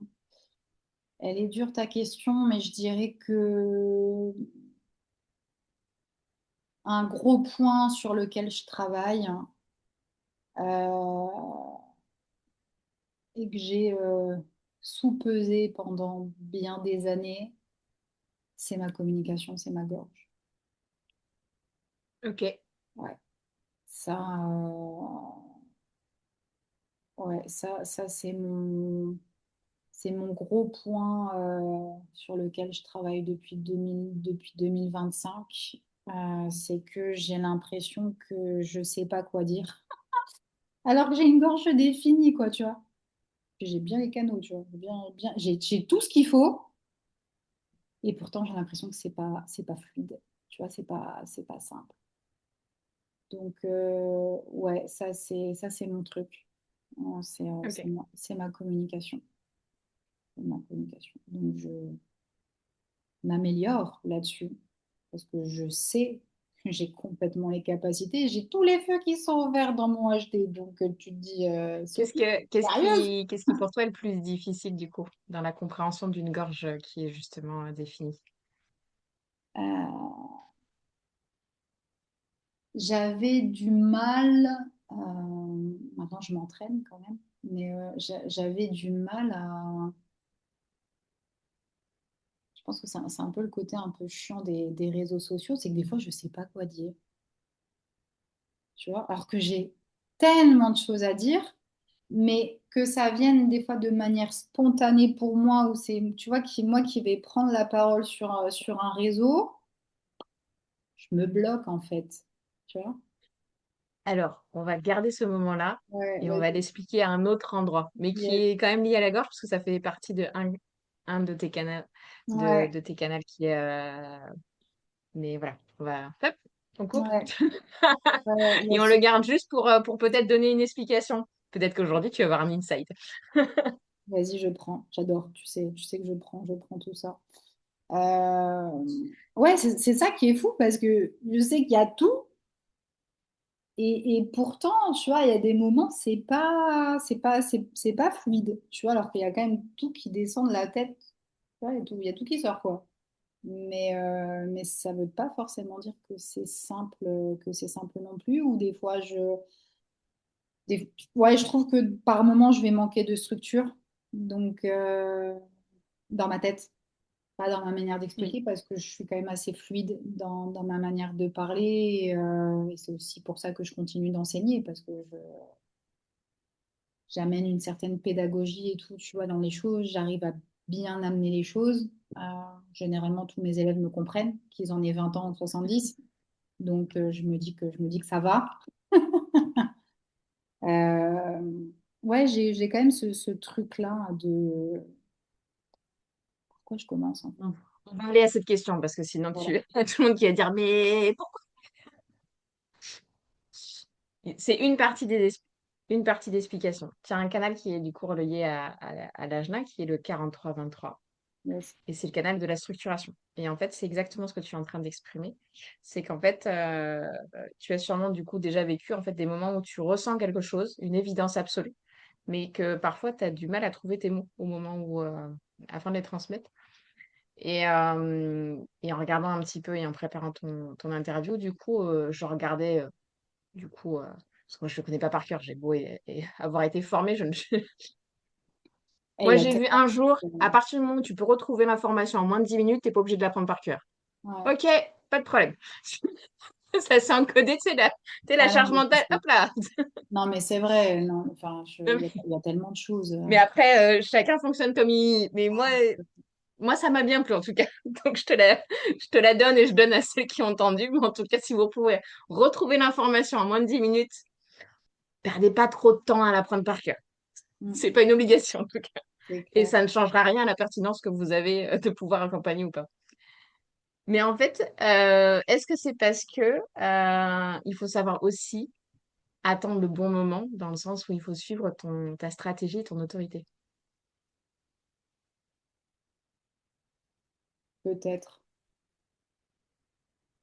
Elle est dure ta question, mais je dirais que un gros point sur lequel je travaille euh, et que j'ai sous-pesé pendant bien des années, c'est ma communication, c'est ma gorge. Ok. Ouais, ça, ouais, ça c'est mon gros point sur lequel je travaille depuis 2025. C'est que j'ai l'impression que je sais pas quoi dire. Alors que j'ai une gorge définie, quoi, tu vois. Puis j'ai bien les canaux, tu vois. J'ai tout ce qu'il faut. Et pourtant, j'ai l'impression que c'est pas fluide. Tu vois, c'est pas simple. Donc, ouais, ça, c'est mon truc. Ok. C'est ma communication. C'est ma communication. Donc, je m'améliore là-dessus parce que je sais que j'ai complètement les capacités. J'ai tous les feux qui sont ouverts dans mon HD. Donc, tu te dis, Sophie, sérieuse? Qu'est-ce qui pour toi est le plus difficile, du coup, dans la compréhension d'une gorge qui est justement définie? Euh, J'avais du mal, maintenant je m'entraîne quand même, mais j'avais du mal pense que c'est un peu le côté un peu chiant des réseaux sociaux, c'est que des fois, je sais pas quoi dire, tu vois, alors que j'ai tellement de choses à dire, mais que ça vienne des fois de manière spontanée pour moi, ou c'est, tu vois, moi qui vais prendre la parole sur un réseau, je me bloque en fait, tu vois. Alors, on va garder ce moment-là Ouais, et on va vas-y. l'expliquer à un autre endroit, mais qui Yes. est quand même lié à la gorge parce que ça fait partie de un de tes canaux, Ouais, de tes canaux qui est. Mais voilà, hop, on coupe ouais, ouais, et on le garde juste pour peut-être donner une explication. Peut-être qu'aujourd'hui tu vas avoir un insight. vas-y, je prends. J'adore. Tu sais que je prends tout ça. Euh, Ouais, c'est ça qui est fou parce que je sais qu'il y a tout et pourtant, tu vois, il y a des moments, c'est pas fluide, tu vois, alors qu'il y a quand même tout qui descend de la tête, tu vois, et tout, il y a tout qui sort, quoi. Mais ça veut pas forcément dire que c'est simple non plus, ou des fois, ouais, je trouve que par moment, je vais manquer de structure, donc dans ma tête. Pas dans ma manière Oui. d'expliquer parce que je suis quand même assez fluide dans ma manière de parler et c'est aussi pour ça que je continue d'enseigner parce que j'amène une certaine pédagogie et tout, tu vois, dans les choses, j'arrive à bien amener les choses. Euh, Généralement, tous mes élèves me comprennent, qu'ils en aient 20 ans ou 70, donc je me dis que ça va. Euh, ouais, j'ai quand même ce truc-là de pourquoi je commence en fait. On va aller à cette question parce que sinon Voilà. tu as tout le monde qui va dire mais pourquoi? C'est une partie d'explication. Tu as un canal qui est du coup relié à l'ajna qui est le 43-23. Yes. Et c'est le canal de la structuration. Et en fait, c'est exactement ce que tu es en train d'exprimer. C'est qu'en fait, tu as sûrement du coup déjà vécu en fait des moments où tu ressens quelque chose, une évidence absolue, mais que parfois tu as du mal à trouver tes mots au moment où, afin de les transmettre. Et en regardant un petit peu et en préparant ton interview, du coup, je regardais, du coup, parce que moi je ne le connais pas par cœur, j'ai beau et avoir été formée, je ne, Et il moi, y a j'ai vu tellement un jour, de... à partir du moment où tu peux retrouver l'information en moins de 10 minutes, t'es pas obligé de l'apprendre par cœur. Ouais. Ok, pas de problème. Ça s'est encodé, tu sais, la Ah non, charge mentale, hop là. non, mais c'est vrai, non, enfin, il y a tellement de choses. Mais après, chacun fonctionne comme il. Mais moi, ça m'a bien plu en tout cas. Donc, je te la donne et je donne à ceux qui ont entendu. Mais en tout cas, si vous pouvez retrouver l'information en moins de 10 minutes, perdez pas trop de temps à l'apprendre par cœur. Mm, C'est pas une obligation en tout cas. c'est Et clair. ça ne changera rien à la pertinence que vous avez de pouvoir accompagner ou pas. Mais en fait, est-ce que c'est parce que il faut savoir aussi attendre le bon moment, dans le sens où il faut suivre ta stratégie et ton autorité? Peut-être,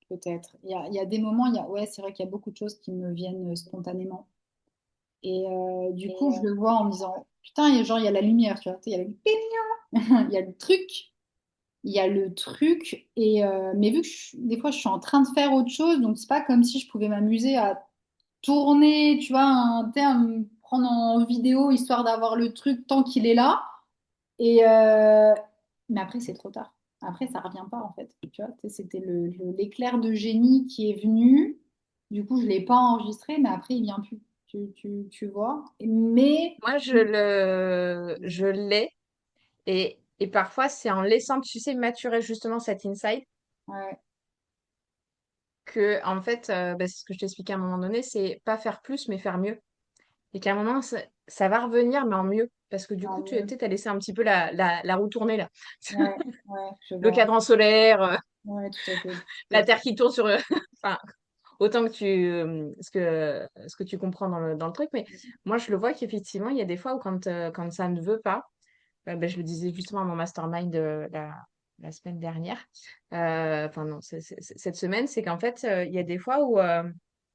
peut-être. Il y a des moments, ouais, c'est vrai qu'il y a beaucoup de choses qui me viennent spontanément. Et du coup, je le vois en me disant, putain, genre, il y a la lumière, tu vois. Tu sais, il y a le il y a le truc, il y a le truc. Et, mais vu que des fois, je suis en train de faire autre chose, donc c'est pas comme si je pouvais m'amuser à tourner, tu vois, un terme, prendre en vidéo histoire d'avoir le truc tant qu'il est là. Et mais après, c'est trop tard. Après, ça revient pas en fait. Tu vois, c'était l'éclair de génie qui est venu. Du coup, je l'ai pas enregistré, mais après, il vient plus. Tu vois. Mais Moi, je l'ai, et parfois, c'est en laissant, tu sais, maturer justement cet insight ouais, que, en fait, bah, c'est ce que je t'expliquais à un moment donné, c'est pas faire plus, mais faire mieux. Et qu'à un moment, ça va revenir, mais en mieux. Parce que du tant coup, tu mieux. as laissé un petit peu la roue tourner là. Ouais, ouais, je Le vois. cadran solaire, Ouais, tout à fait. Tout à la fait. Terre qui tourne sur. Enfin, autant que ce que tu comprends dans le truc. Mais moi, je le vois qu'effectivement, il y a des fois où quand ça ne veut pas, ben, je le disais justement à mon mastermind la semaine dernière, enfin non, cette semaine, c'est qu'en fait, il y a des fois où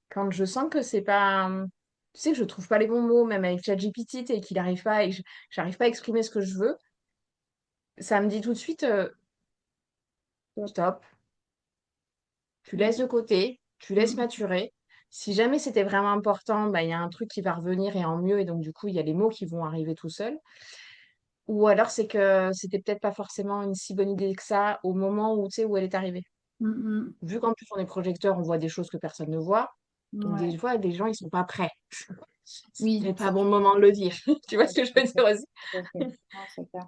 quand je sens que c'est pas. Tu sais, que je trouve pas les bons mots, même avec ChatGPT, et qu'il n'arrive pas, et que j'arrive pas à exprimer ce que je veux, ça me dit tout de suite, Top. stop, tu laisses Mm, de côté, tu laisses mm, maturer. Si jamais c'était vraiment important, bah, il y a un truc qui va revenir et en mieux, et donc du coup, il y a les mots qui vont arriver tout seuls. Ou alors c'est que c'était peut-être pas forcément une si bonne idée que ça au moment où, tu sais, où elle est arrivée. Mm, Vu qu'en plus on est projecteur, on voit des choses que personne ne voit. mm. Donc des Ouais. fois, des gens, ils sont pas prêts. Oui, C'est pas bon moment de le dire. Tu vois ouais, ce que je tout veux à dire fait. aussi? Tout à fait. Non, c'est clair.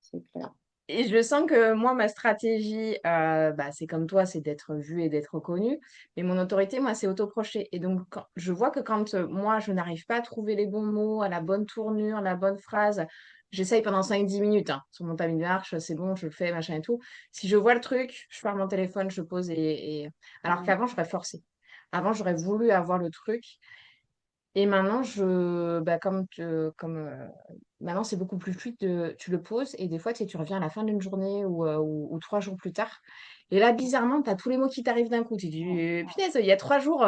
C'est clair. Et je sens que moi, ma stratégie, bah, c'est comme toi, c'est d'être vue et d'être reconnue. Mais mon autorité, moi, c'est autoprocher. Et donc, je vois que quand moi, je n'arrive pas à trouver les bons mots, à la bonne tournure, la bonne phrase, j'essaye pendant 5-10 minutes, hein. Sur mon tamis de marche, c'est bon, je le fais, machin et tout. Si je vois le truc, je pars mon téléphone, je pose Alors Ouais. qu'avant, j'aurais forcé. Avant, j'aurais voulu avoir le truc. Et maintenant, bah, maintenant, c'est beaucoup plus fluide. Tu le poses et des fois, tu sais, tu reviens à la fin d'une journée ou 3 jours plus tard. Et là, bizarrement, tu as tous les mots qui t'arrivent d'un coup. Tu dis, Ouais. punaise, il y a 3 jours,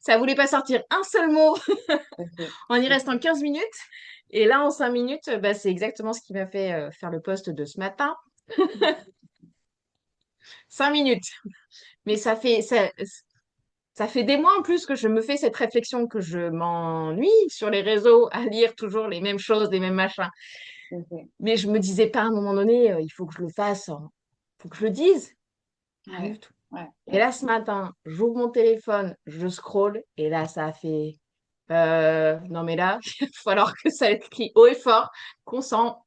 ça voulait pas sortir un seul mot Tout à fait. en y Tout restant 15 minutes. Et là, en 5 minutes, bah, c'est exactement ce qui m'a fait faire le post de ce matin. à 5 minutes. Mais ça fait des mois en plus que je me fais cette réflexion que je m'ennuie sur les réseaux à lire toujours les mêmes choses, les mêmes machins. fait. Mais je me disais pas à un moment donné, il faut que je le fasse, il faut que je le dise. Rien Ouais. du tout. Ouais. Et là, ce matin, j'ouvre mon téléphone, je scrolle, et là, ça a fait non, mais là, il va falloir que ça écrit haut et fort, qu'on s'en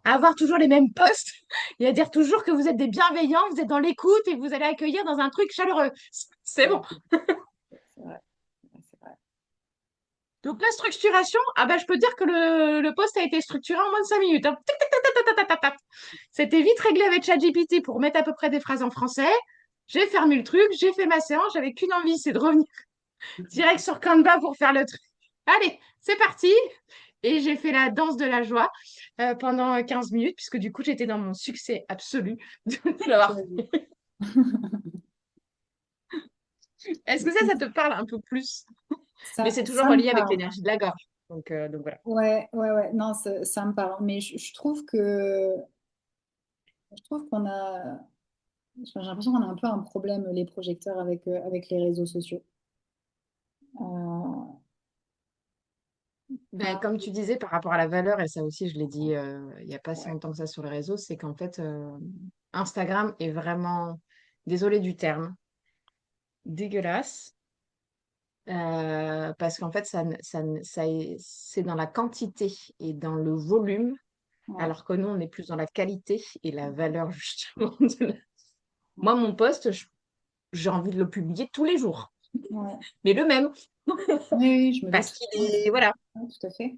à avoir toujours les mêmes posts et à dire toujours que vous êtes des bienveillants, vous êtes dans l'écoute et vous allez accueillir dans un truc chaleureux. C'est bon. Ouais. C'est vrai. Ouais, c'est vrai. Donc la structuration, ah ben je peux dire que le post a été structuré en moins de 5 minutes, hein. Tic, tic, tac, tac, tac, tac, tac, tac. C'était vite réglé avec ChatGPT pour mettre à peu près des phrases en français. J'ai fermé le truc, j'ai fait ma séance, j'avais qu'une envie, c'est de revenir direct sur Canva pour faire le truc. Allez, c'est parti. Et j'ai fait la danse de la joie pendant 15 minutes, puisque du coup, j'étais dans mon succès absolu de l'avoir J'avoue. fait. Est-ce que ça te parle un peu plus? Mais c'est toujours Ça me relié avec parle. l'énergie de la gorge. Donc voilà. Ouais, ouais, ouais. Non, ça me parle. Mais je trouve qu'on a, j'ai l'impression qu'on a un peu un problème, les projecteurs, avec les réseaux sociaux. Euh, Ben, pas- comme tu disais, par rapport à la valeur, et ça aussi, je l'ai dit il n'y a pas si ouais, longtemps que ça sur les réseaux, c'est qu'en fait, Instagram est vraiment, désolé du terme, dégueulasse. Parce qu'en fait, c'est dans la quantité et dans le volume, ouais, alors que nous, on est plus dans la qualité et la valeur, justement. ouais. Moi, mon post, j'ai envie de le publier tous les jours, Ouais. mais le même, Oui, oui, je me parce doute. qu'il Ouais, est, voilà. ouais, tout à fait.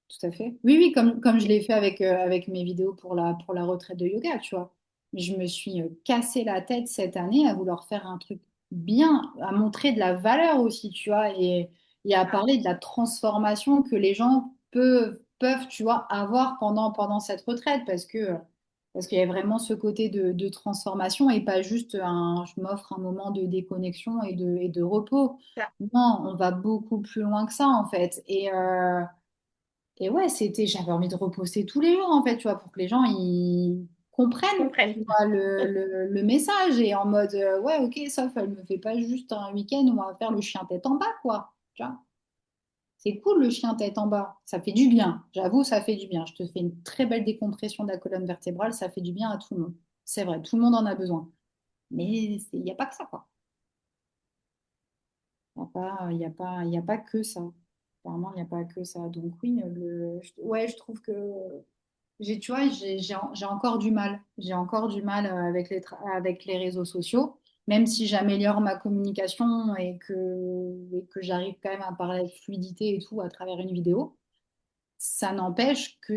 Tout à fait. Oui, oui, comme je l'ai fait avec mes vidéos pour la retraite de yoga, tu vois. Je me suis cassé la tête cette année à vouloir faire un truc bien, à montrer de la valeur aussi, tu vois, et à parler de la transformation que les gens peuvent, tu vois, avoir pendant cette retraite, parce qu'il y a vraiment ce côté de transformation et pas juste je m'offre un moment de déconnexion et de repos. Ça Non, on va beaucoup plus loin que ça, en fait. Et ouais, j'avais envie de reposter tous les jours, en fait, tu vois, pour que les gens, ils comprennent, comprenne. tu vois, le message. Et en mode, ouais, ok, sauf, elle me fait pas juste un week-end où on va faire le chien tête en bas, quoi. Tu vois, c'est cool, le chien tête en bas. Ça fait du bien. J'avoue, ça fait du bien. Je te fais une très belle décompression de la colonne vertébrale. Ça fait du bien à tout le monde. C'est vrai, tout le monde en a besoin. Mais il n'y a pas que ça, quoi. Il y a pas que ça. Vraiment, il n'y a pas que ça. Donc oui, ouais, je trouve que tu vois, j'ai encore du mal. J'ai encore du mal avec les réseaux sociaux, même si j'améliore ma communication et que j'arrive quand même à parler avec fluidité et tout à travers une vidéo. Ça n'empêche que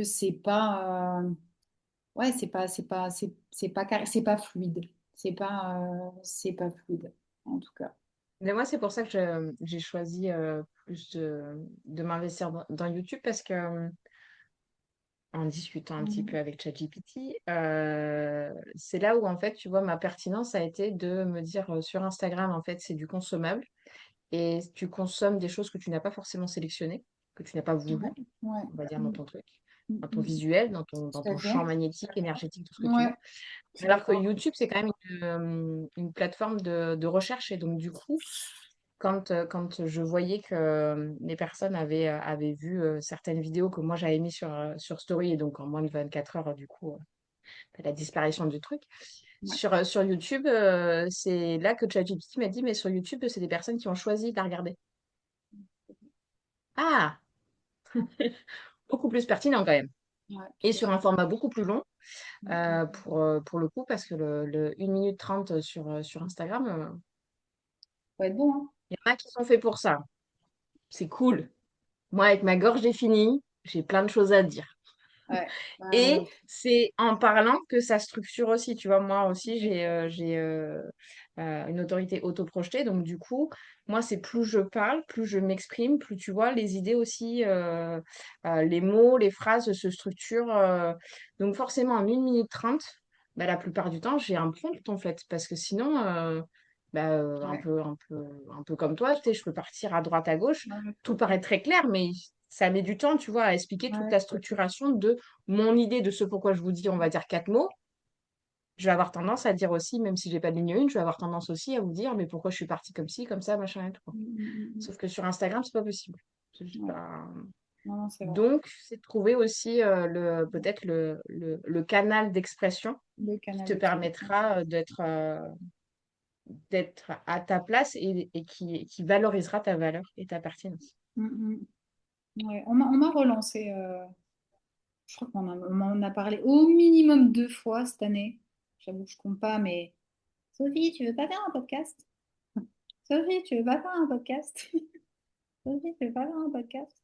ouais, c'est pas fluide. C'est pas fluide, en tout cas. Mais moi, c'est pour ça que j'ai choisi plus de m'investir dans YouTube parce que en discutant un petit peu Mhm. avec ChatGPT, c'est là où en fait, tu vois, ma pertinence a été de me dire sur Instagram, en fait, c'est du consommable et tu consommes des choses que tu n'as pas forcément sélectionnées, que tu n'as pas Ouais, voulu, ouais. on va dire, dans Mhm. ton truc, dans ton Mhm. visuel, dans Tout à ton fait. champ magnétique, énergétique, tout ce que tu Ouais, veux. je suis Alors que d'accord. YouTube, c'est quand même une plateforme de recherche et donc du coup, quand je voyais que les personnes avaient vu certaines vidéos que moi j'avais mis sur Story, et donc en moins de 24 heures, du coup, la disparition du truc. Ouais. Sur YouTube, c'est là que ChatGPT m'a dit, mais sur YouTube, c'est des personnes qui ont choisi de la regarder. Ah, beaucoup plus pertinent quand même. Ouais, Et tout à sur fait. un format beaucoup plus long, Mm, mm. pour le coup, parce que le 1 minute 30 sur Instagram, Faut être bon, hein. il y en a qui sont faits pour ça. C'est cool. Moi, avec ma gorge définie, j'ai plein de choses à dire. Ouais. Ouais, Et ouais. c'est en parlant que ça structure aussi. Tu vois, moi aussi, j'ai une autorité autoprojetée. Donc, du coup, moi, c'est plus je parle, plus je m'exprime, plus tu vois, les idées aussi, les mots, les phrases se structurent. Donc, forcément, en 1 minute 30, bah, la plupart du temps, j'ai un prompt en fait. Parce que sinon, Ouais. un peu comme toi, tu sais, je peux partir à droite, à gauche. Ouais, tout Tout à fait. paraît très clair, mais ça met du temps, tu vois, à expliquer toute Ouais, la tout à fait. structuration de mon idée de ce pourquoi je vous dis, on va dire 4 mots. Je vais avoir tendance à dire aussi, même si j'ai pas de ligne 1, je vais avoir tendance aussi à vous dire, mais pourquoi je suis partie comme ci, comme ça, machin et tout. Mm, mm, Sauf que sur Instagram, c'est pas possible. C'est juste ouais. pas- Non, non, c'est vrai. Donc, c'est de trouver aussi peut-être le canal d'expression Le qui canal te d'expression. permettra d'être à ta place et qui valorisera ta valeur et ta pertinence. Mm, ouais. On m'a relancé. Je crois on m'en a parlé au minimum 2 fois cette année. J'avoue que je compte pas, mais Sophie, tu veux pas faire un podcast? Sophie, tu veux pas faire un podcast? Sophie, tu veux pas faire un podcast?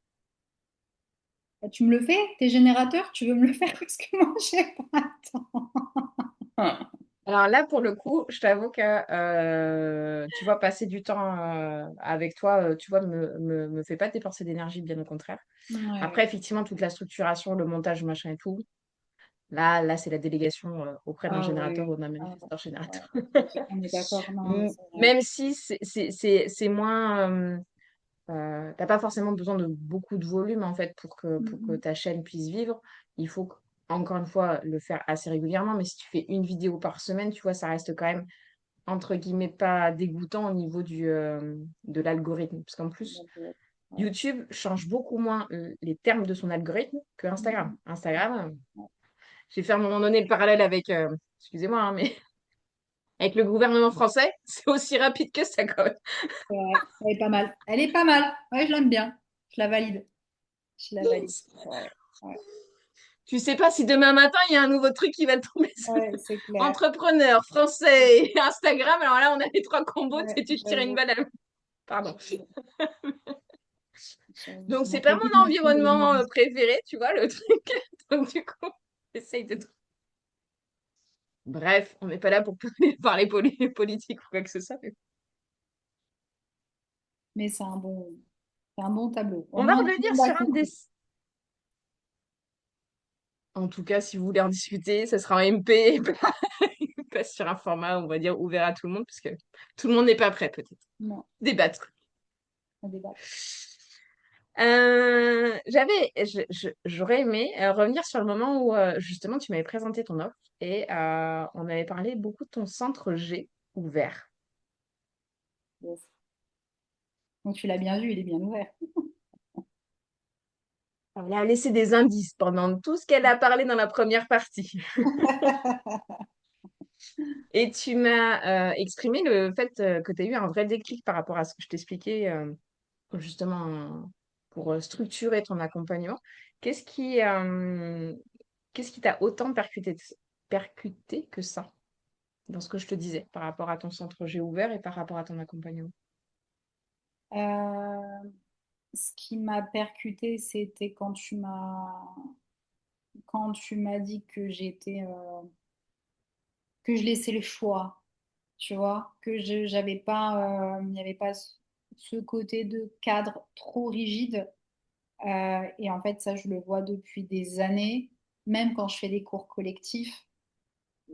Bah, tu me le fais? T'es générateur? Tu veux me le faire? Parce que moi, j'ai pas le temps. Alors là, pour le coup, je t'avoue que, tu vois, passer du temps avec toi, tu vois, me fait pas dépenser d'énergie, bien au contraire. Après, Ouais. effectivement, toute la structuration, le montage, machin et tout, là, c'est la délégation auprès d'un Ah générateur ouais. ou d'un Ah ouais. manifesteur Ouais. générateur. On est d'accord. Non, mais M- c'est vrai. Même si c'est moins, t'as pas forcément besoin de beaucoup de volume, en fait, pour que Mm, ta chaîne puisse vivre. Il faut, encore une fois, le faire assez régulièrement, mais si tu fais une vidéo par semaine, tu vois, ça reste quand même entre guillemets, pas dégoûtant au niveau de l'algorithme. Parce qu'en plus, mm. Ouais. YouTube change beaucoup moins les termes de son algorithme que Mm, Instagram. mm. Instagram, Ouais. j'ai fait à un moment donné le parallèle avec, excusez-moi, hein, mais avec le gouvernement français, c'est aussi rapide que ça quand même. C'est vrai. Elle est pas mal. Elle est pas mal. Ouais, je l'aime bien. Je la valide. Je la valide. Ouais. Ouais. Tu sais pas si demain matin, il y a un nouveau truc qui va tomber sur Ouais, c'est clair. entrepreneur, français et Instagram. Alors là, on a les trois combos, Ouais, tu sais, tu te tires une j'avoue. balle à... Pardon. J'avoue, Donc, ça c'est m'a pas fait vite mon tomber une environnement ambiance. préféré, tu vois, le truc. Donc, du coup, j'essaye de bref, on n'est pas là pour parler politique ou quoi que ce soit. Mais c'est un bon tableau. Au On va moins, tout le revenir monde a sur un des... compris. En tout cas, si vous voulez en discuter, ce sera en MP, et pas sur un format, on va dire, ouvert à tout le monde, parce que tout le monde n'est pas prêt, peut-être. Non, Débattre. à débattre. J'aurais aimé revenir sur le moment où, justement, tu m'avais présenté ton offre et on avait parlé beaucoup de ton centre G ouvert. Yes. Donc, tu l'as bien vu, il est bien ouvert. Elle a laissé des indices pendant tout ce qu'elle a parlé dans la première partie. Et tu m'as exprimé le fait que tu as eu un vrai déclic par rapport à ce que je t'expliquais justement pour structurer ton accompagnement. Qu'est-ce qui euh, qu'est-ce qui t'a autant percuté que ça dans ce que je te disais par rapport à ton centre G ouvert et par rapport à ton accompagnement? Euh, Ce qui m'a percuté, c'était quand tu m'as dit que que je laissais le choix, tu vois, que je j'avais pas, il n'y avait pas ce côté de cadre trop rigide. Et en fait, ça, je le vois depuis des années. Même quand je fais des cours collectifs,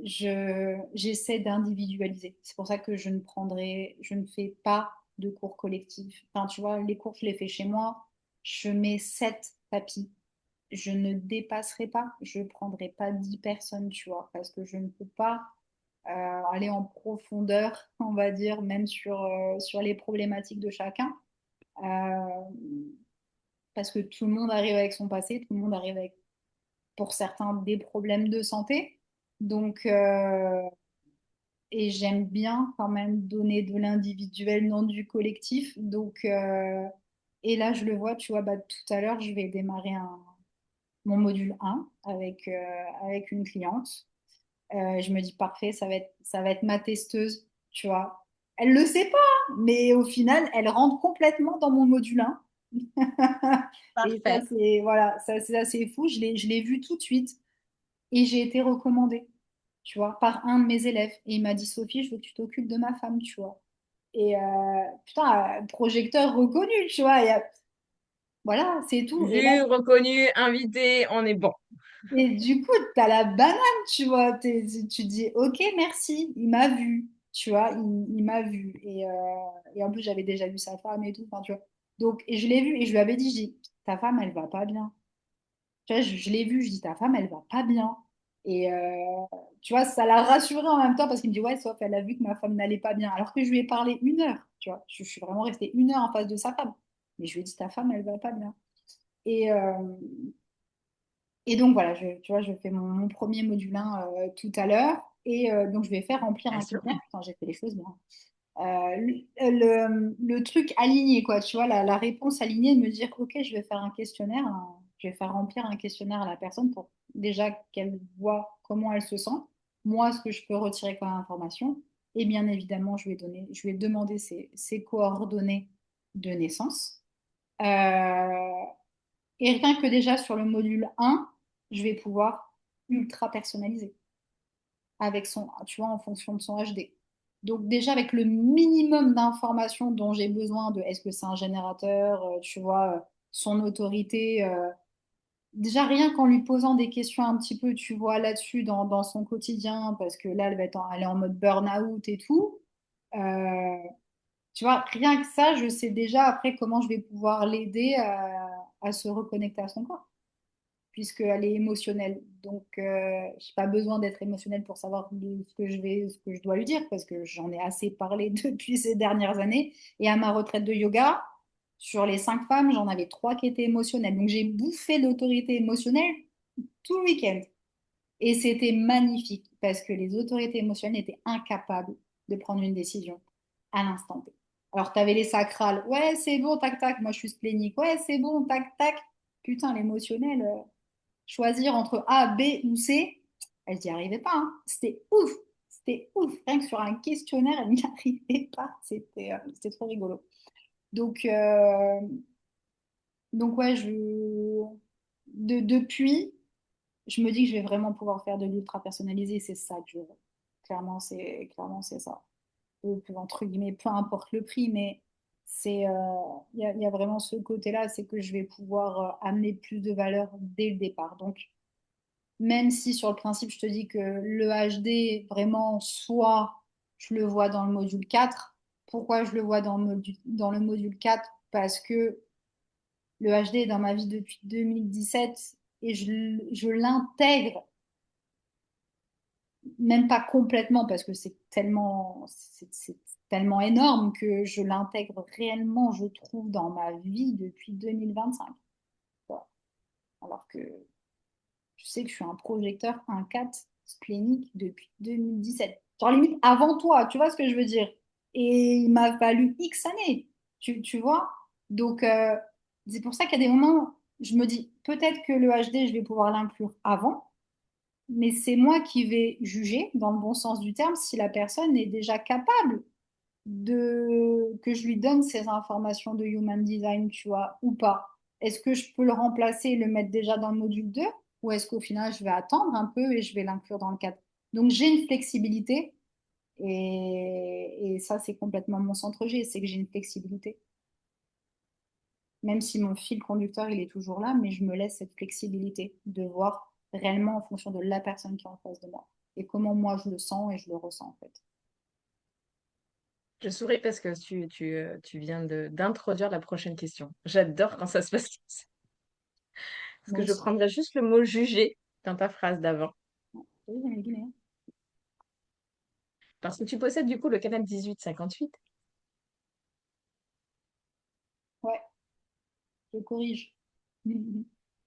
j'essaie d'individualiser. C'est pour ça que je ne fais pas de cours collectifs. Enfin, tu vois, les cours, je les fais chez moi. Je mets 7 tapis. Je ne dépasserai pas. Je ne prendrai pas 10 personnes, tu vois, parce que je ne peux pas. aller en profondeur, on va dire, même sur les problématiques de chacun. Euh, Parce que tout le monde arrive avec son passé, tout le monde arrive avec, pour certains, des problèmes de santé. Donc, et j'aime bien quand même donner de l'individuel, non du collectif. Donc, et là, je le vois, tu vois, bah, tout à l'heure, je vais démarrer mon module 1 avec une cliente. Je me dis, parfait, ça va être ma testeuse, tu vois. Elle le sait pas, hein, mais au final, elle rentre complètement dans mon module 1. Et ça, Parfait. c'est voilà, ça, c'est assez fou. Je l'ai vu tout de suite et j'ai été recommandée, tu vois, par un de mes élèves. Et il m'a dit, Sophie, je veux que tu t'occupes de ma femme, tu vois. Et putain, projecteur reconnu, tu vois. Voilà, c'est tout. Et là, Vu, reconnu, invité, on est bon. et du coup, t'as la banane, tu vois. Tu dis, ok, merci, il m'a vu, tu vois, il m'a vu. Et en plus, j'avais déjà vu sa femme et tout, enfin, tu vois. Donc, et je l'ai vu et je lui avais dit, je dis, ta femme, elle va pas bien. Tu vois, je l'ai vu, je dis, ta femme, elle va pas bien. Et tu vois, ça l'a rassuré en même temps parce qu'il me dit, ouais, sauf elle a vu que ma femme n'allait pas bien. Alors que je lui ai parlé 1 heure, tu vois. Je suis vraiment restée 1 heure en face de sa femme. Mais je lui ai dit, ta femme, elle va pas bien. Et, et donc voilà, tu vois, je fais mon premier module 1 tout à l'heure. Et donc je vais faire remplir Bien un sûr. questionnaire. Putain, j'ai fait les choses bien. Le truc aligné, quoi, tu vois, la réponse alignée, de me dire, ok, je vais faire un questionnaire, je vais faire remplir un questionnaire à la personne pour déjà qu'elle voit comment elle se sent, moi, ce que je peux retirer comme information. Et bien évidemment, je vais demander ses coordonnées de naissance. Euh, et rien que déjà sur le module 1, je vais pouvoir ultra personnaliser avec son, tu vois, en fonction de son HD. Donc déjà avec le minimum d'informations dont j'ai besoin de est-ce que c'est un générateur, tu vois, son autorité, déjà rien qu'en lui posant des questions un petit peu, tu vois, là-dessus dans son quotidien, parce que là, elle est en mode burn-out et tout. Euh, Tu vois, rien que ça, je sais déjà après comment je vais pouvoir l'aider à se reconnecter à son corps puisqu'elle est émotionnelle. Donc, je n'ai pas besoin d'être émotionnelle pour savoir ce que je dois lui dire, parce que j'en ai assez parlé depuis ces dernières années. Et à ma retraite de yoga, sur les 5 femmes, j'en avais 3 qui étaient émotionnelles. Donc, j'ai bouffé l'autorité émotionnelle tout le week-end. Et c'était magnifique, parce que les autorités émotionnelles étaient incapables de prendre une décision à l'instant T. Alors, tu avais les sacrales, ouais, c'est bon, tac, tac, moi je suis splénique, ouais, c'est bon, tac, tac. Putain, l'émotionnel, choisir entre A, B ou C, elle n'y arrivait pas, hein. C'était ouf, c'était ouf. Rien que sur un questionnaire, elle n'y arrivait pas. C'était trop rigolo. Donc, euh, donc ouais, depuis, je me dis que je vais vraiment pouvoir faire de l'ultra personnalisé. C'est ça que je veux. Clairement, c'est ça. Entre guillemets, peu importe le prix, mais il y a vraiment ce côté-là, c'est que je vais pouvoir amener plus de valeur dès le départ. Donc, même si sur le principe, je te dis que le HD, vraiment, soit je le vois dans le module 4. Pourquoi je le vois dans le module 4? Parce que le HD est dans ma vie depuis 2017 et je l'intègre, même pas complètement, parce que c'est tellement énorme que je l'intègre réellement, je trouve, dans ma vie depuis 2025. Voilà. Alors que je sais que je suis un projecteur 1.4 splénique depuis 2017. Genre limite avant toi, tu vois ce que je veux dire? Et il m'a fallu X années, tu vois? Donc, c'est pour ça qu'il y a des moments, je me dis, peut-être que le HD, je vais pouvoir l'inclure avant, mais c'est moi qui vais juger, dans le bon sens du terme, si la personne est déjà capable que je lui donne ces informations de human design, tu vois, ou pas. Est-ce que je peux le remplacer et le mettre déjà dans le module 2 ou est-ce qu'au final, je vais attendre un peu et je vais l'inclure dans le 4? Donc, j'ai une flexibilité et ça, c'est complètement mon centre G, c'est que j'ai une flexibilité. Même si mon fil conducteur, il est toujours là, mais je me laisse cette flexibilité de voir réellement en fonction de la personne qui est en face de moi et comment moi je le sens et je le ressens en fait. Je souris parce que tu viens d'introduire la prochaine question. J'adore quand ça se passe comme ça. Parce Moi que je aussi. prendrais juste le mot juger dans ta phrase d'avant. Oui, j'aime bien. Parce que tu possèdes du coup le canal 18-58. Ouais, je corrige.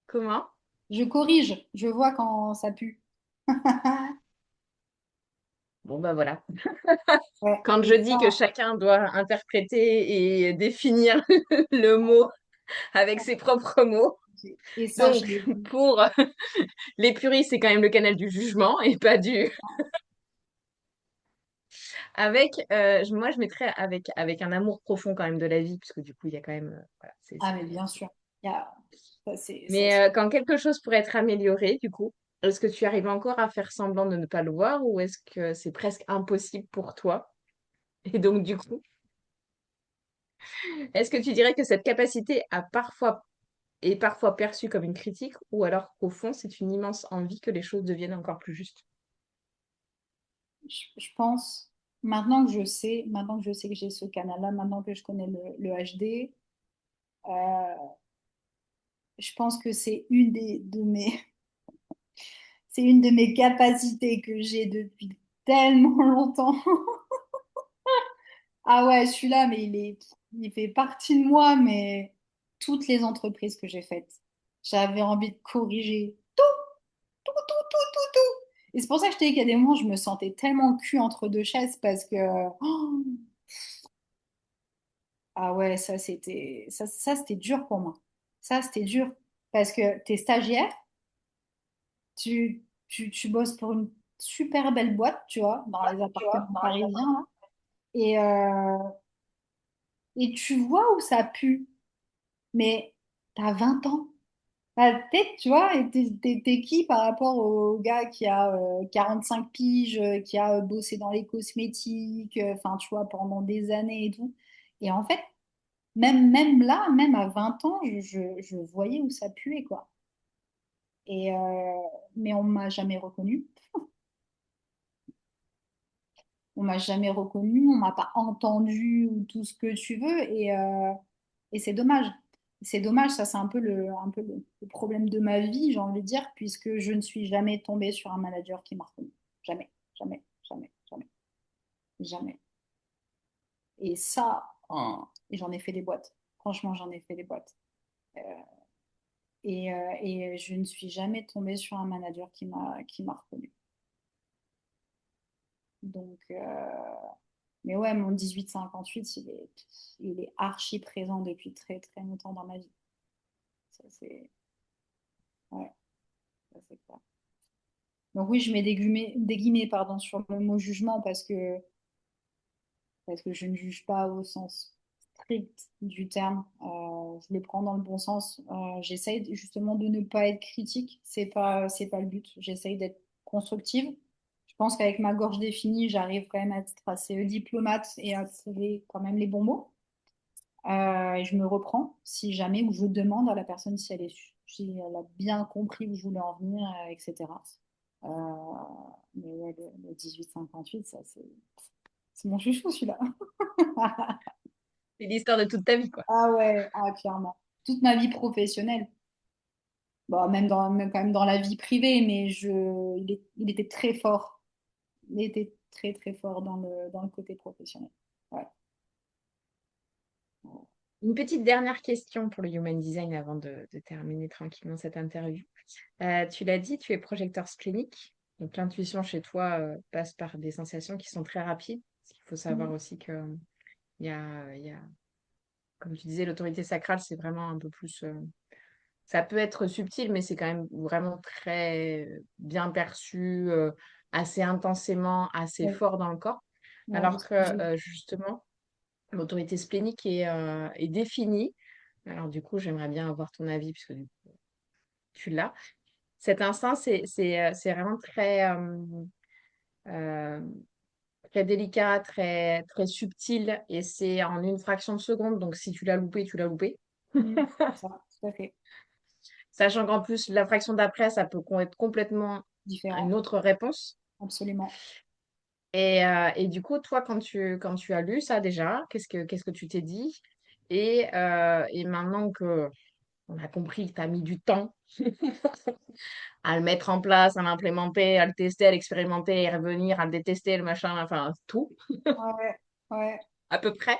Comment? Je corrige, je vois quand ça pue. Bon, bah voilà. Ouais, Quand et je dis que ça, chacun doit interpréter et définir le mot avec ses propres mots, et ça, je donc l'ai vu. pour les puristes, c'est quand même le canal du jugement et pas du. Moi, je mettrais avec un amour profond quand même de la vie, puisque du coup, il y a quand même. Voilà, Ah, mais bien sûr. Il y a... ça, Mais quand quelque chose pourrait être amélioré, du coup, est-ce que tu arrives encore à faire semblant de ne pas le voir ou est-ce que c'est presque impossible pour toi? Et donc, du coup, est-ce que tu dirais que cette capacité est parfois perçue comme une critique ou alors qu'au fond, c'est une immense envie que les choses deviennent encore plus justes? je pense, maintenant que je sais que j'ai ce canal-là, maintenant que je connais le HD, euh, je pense que c'est c'est une de mes capacités que j'ai depuis tellement longtemps. Ah ouais, celui-là, mais il fait partie de moi, mais toutes les entreprises que j'ai faites, j'avais envie de corriger tout. Et c'est pour ça que je t'ai dit qu'il y a des moments, je me sentais tellement cul entre deux chaises parce que, oh, ah ouais, ça, c'était dur pour moi. Ça, c'était dur parce que t'es stagiaire, tu bosses pour une super belle boîte, tu vois, dans les appartements parisiens, là, et, euh, et tu vois où ça pue, mais t'as 20 ans. La tête, tu vois, et t'es qui par rapport au gars qui a 45 piges, qui a bossé dans les cosmétiques, enfin, tu vois, pendant des années et tout. Et en fait, même là, même à 20 ans, je voyais où ça puait, quoi. Et, mais on m'a jamais reconnu. On m'a jamais reconnu, on m'a pas entendu ou tout ce que tu veux. Et c'est dommage. C'est dommage, ça c'est un peu le problème de ma vie, j'ai envie de dire, puisque je ne suis jamais tombée sur un manager qui m'a reconnu. Jamais, jamais, jamais, jamais, jamais. Et ça, et j'en ai fait des boîtes. Franchement, j'en ai fait des boîtes. Euh, et je ne suis jamais tombée sur un manager qui m'a reconnu. Donc, mais ouais, mon 1858, il est archi présent depuis très très longtemps dans ma vie. Ça, c'est ouais, ça, c'est clair. Donc oui, je mets des guillemets pardon, sur le mot jugement parce que je ne juge pas au sens strict du terme. Je le prends dans le bon sens. J'essaye justement de ne pas être critique. C'est pas le but. J'essaye d'être constructive. Je pense qu'avec ma gorge définie, j'arrive quand même à être assez diplomate et à trouver quand même les bons mots. Et je me reprends si jamais, ou je demande à la personne si elle a bien compris où je voulais en venir, etc. Euh, mais ouais, le 1858, ça, c'est mon chouchou, celui-là. C'est l'histoire de toute ta vie, quoi. Ah ouais, ah, clairement. Toute ma vie professionnelle. Bon, même quand même dans la vie privée, mais il était très fort. Il était très, très fort dans le côté professionnel. Ouais. Une petite dernière question pour le Human Design avant de terminer tranquillement cette interview. Tu l'as dit, tu es projecteur splénique. Donc l'intuition chez toi passe par des sensations qui sont très rapides. Parce qu'il faut savoir Mm. aussi que il y a, comme tu disais, l'autorité sacrale, c'est vraiment un peu plus. Ça peut être subtil, mais c'est quand même vraiment très bien perçu, assez intensément, assez Ouais, fort dans le corps. ouais, Alors que justement, l'autorité splénique est définie. Alors du coup, j'aimerais bien avoir ton avis, puisque du coup, tu l'as. Cet instinct, c'est vraiment euh, très délicat, très, très subtil, et c'est en une fraction de seconde. Donc si tu l'as loupé, tu l'as loupé. c'est ça, tout à fait. Sachant qu'en plus, la fraction d'après, ça peut être complètement une Différent, autre réponse. absolument. Et du coup, toi, quand tu as lu ça déjà, qu'est-ce que tu t'es dit? Et maintenant que On a compris que tu as mis du temps à le mettre en place, à l'implémenter, à le tester, à l'expérimenter, à y revenir, à le détester, le machin, enfin tout, Ouais, ouais, à peu près.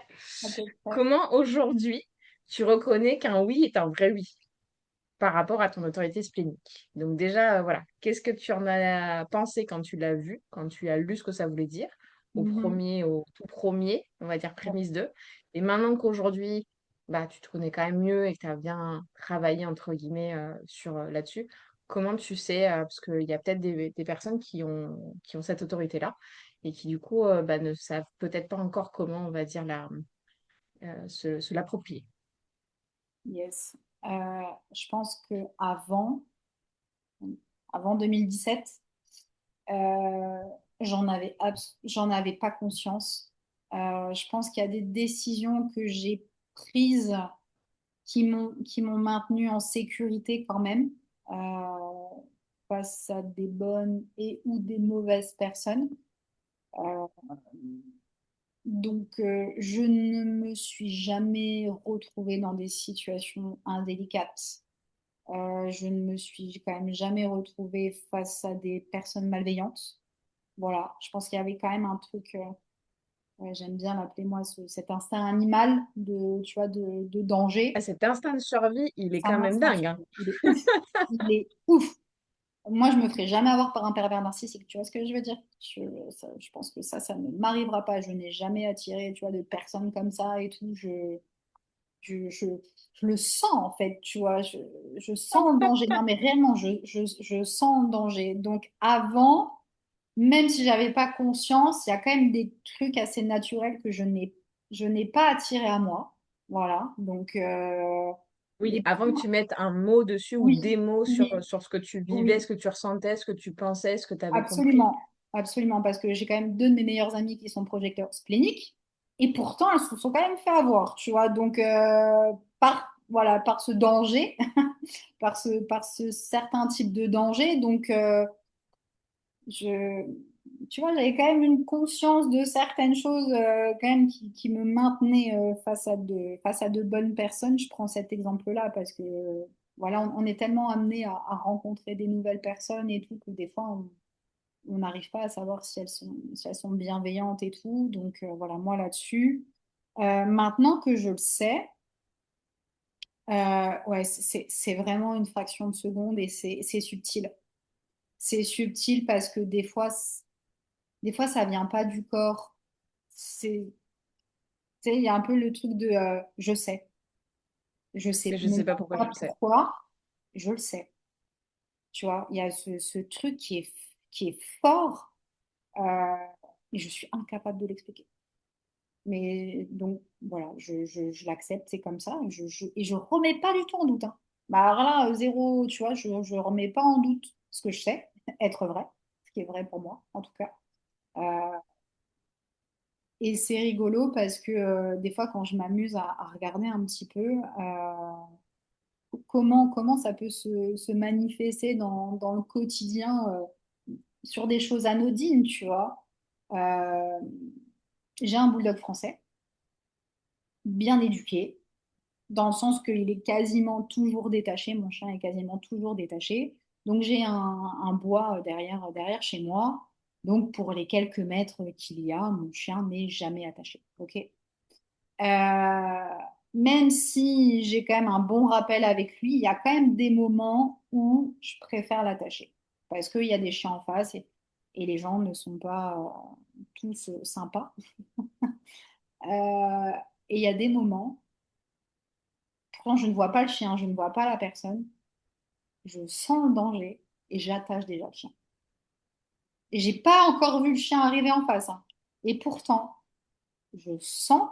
à peu près. Comment aujourd'hui tu reconnais qu'un oui est un vrai oui par rapport à ton autorité splénique? Donc déjà, voilà, qu'est-ce que tu en as pensé quand tu l'as vu, quand tu as lu ce que ça voulait dire, Mhm. au tout premier, on va dire prémisse 2, et maintenant qu'aujourd'hui, bah, tu te connais quand même mieux et que tu as bien travaillé, entre guillemets, là-dessus, comment tu sais, parce qu'il y a peut-être des personnes qui ont cette autorité-là et qui, du coup, bah, ne savent peut-être pas encore comment, on va dire, se l'approprier. Yes. Je pense que avant 2017, euh, j'en avais pas conscience. Je pense qu'il y a des décisions que j'ai prises qui m'ont maintenue en sécurité quand même, face à des bonnes et ou des mauvaises personnes. Euh, donc, je ne me suis jamais retrouvée dans des situations indélicates. Je ne me suis quand même jamais retrouvée face à des personnes malveillantes. Voilà, je pense qu'il y avait quand même un truc, ouais, j'aime bien l'appeler moi, cet instinct animal de, tu vois, de Ah, danger. cet instinct de survie, il est C'est quand un même instinct, dingue, hein. il est ouf. Il est ouf. Moi, je me ferai jamais avoir par un pervers narcissique, tu vois ce que je veux dire? Je pense que ça ne m'arrivera pas. Je n'ai jamais attiré, tu vois, de personnes comme ça et tout. Je, je, je le sens en fait, tu vois, je sens le danger. Non, mais réellement, je sens le danger. Donc avant, même si j'avais pas conscience, il y a quand même des trucs assez naturels que je n'ai pas attiré à moi. Voilà. Donc, Oui, et avant que tu mettes un mot dessus ou oui, des mots oui, sur ce que tu vivais, oui. ce que tu ressentais, ce que tu pensais, ce que tu avais compris. Absolument, absolument, parce que j'ai quand même deux de mes meilleures amies qui sont projecteurs spléniques, et pourtant elles se sont quand même fait avoir, tu vois. Donc voilà, par ce danger, par ce certain type de danger, donc je, tu vois, j'avais quand même une conscience de certaines choses quand même qui me maintenaient face à de bonnes personnes. Je prends cet exemple-là parce que voilà, on est tellement amené à rencontrer des nouvelles personnes et tout que des fois on n'arrive pas à savoir si elles sont bienveillantes et tout. Donc voilà, moi là-dessus. Maintenant que je le sais, ouais, c'est vraiment une fraction de seconde et c'est subtil. C'est subtil parce que des fois ça vient pas du corps. Tu sais, il y a un peu le truc de je sais. Je sais Mais je même sais pas pourquoi je pas le sais. pourquoi, je le sais. Tu vois, il y a ce truc qui est fort euh, et je suis incapable de l'expliquer. Mais donc, voilà, je l'accepte, c'est comme ça. Et je remets pas du tout en doute, hein. Bah, alors là, zéro, tu vois, je remets pas en doute ce que je sais être vrai, ce qui est vrai pour moi, en tout cas. Euh, et c'est rigolo parce que des fois, quand je m'amuse à regarder un petit peu comment ça peut se manifester dans le quotidien sur des choses anodines, tu vois. Euh, j'ai un bulldog français, bien éduqué, dans le sens qu'il est quasiment toujours détaché, mon chien est quasiment toujours détaché. Donc j'ai un bois derrière chez moi. Donc pour les quelques mètres qu'il y a, mon chien n'est jamais attaché. Ok. Même si j'ai quand même un bon rappel avec lui, il y a quand même des moments où je préfère l'attacher. Parce qu'il y a des chiens en face et les gens ne sont pas tous sympas. Euh, et il y a des moments, quand je ne vois pas le chien, je ne vois pas la personne, je sens le danger et j'attache déjà le chien. Et j'ai pas encore vu le chien arriver en face, hein. Et pourtant, je sens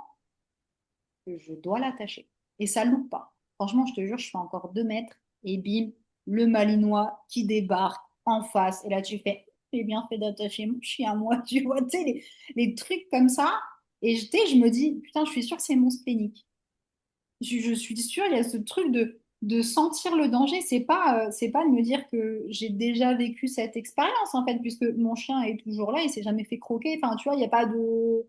que je dois l'attacher. Et ça loupe pas. Franchement, je te jure, je fais encore 2 mètres et bim, le Malinois qui débarque en face. Et là, tu fais, j'ai bien fait d'attacher mon chien, moi, tu vois, tu sais, les trucs comme ça. Et je me dis, putain, je suis sûre que c'est mon splénique. Je suis sûre, il y a ce truc de sentir le danger. C'est pas de me dire que j'ai déjà vécu cette expérience, en fait, puisque mon chien est toujours là, il s'est jamais fait croquer. Enfin, tu vois, il n'y a pas de.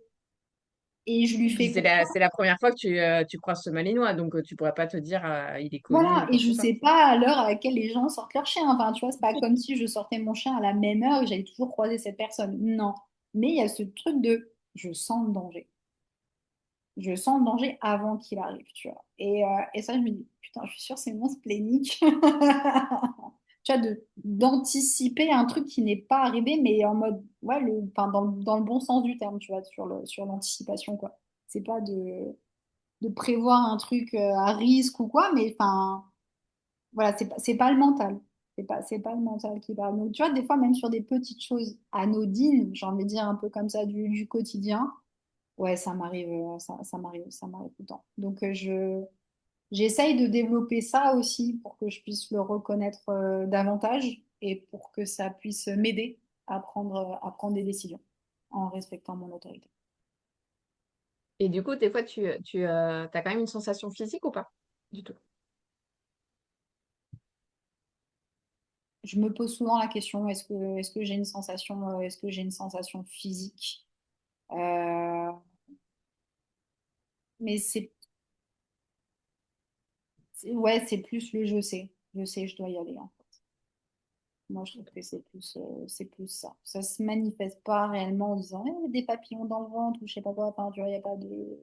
Et je lui Puis fais c'est la première fois que tu croises ce Malinois, donc tu pourrais pas te dire il est connu voilà, ou et quoi que je ce soit. sais pas à l'heure à laquelle les gens sortent leur chien. Enfin, tu vois, c'est pas comme si je sortais mon chien à la même heure et que j'allais toujours croiser cette personne. Non. Mais il y a ce truc de je sens le danger. Je sens le danger avant qu'il arrive, tu vois. Et ça, je me dis, putain, je suis sûre, c'est mon splénique. Tu vois, d'anticiper un truc qui n'est pas arrivé, mais en mode, ouais, enfin, dans le bon sens du terme, tu vois, sur l'anticipation, quoi. C'est pas de prévoir un truc à risque ou quoi, mais enfin. Voilà, c'est pas le mental. C'est pas le mental qui parle. Donc, tu vois, des fois, même sur des petites choses anodines, j'ai envie de dire un peu comme ça du quotidien, ouais, ça m'arrive tout le temps. Donc, j'essaye de développer ça aussi pour que je puisse le reconnaître davantage et pour que ça puisse m'aider à prendre des décisions en respectant mon autorité. Et du coup, des fois, tu as quand même une sensation physique ou pas? Du tout. Je me pose souvent la question, est-ce que j'ai une sensation physique? Euh, mais ouais, c'est plus le je sais. Je sais, je dois y aller, hein. Moi, je trouve que c'est plus ça. Ça se manifeste pas réellement en disant des papillons dans le ventre ou je sais pas quoi. Enfin, tu vois, il n'y a pas de.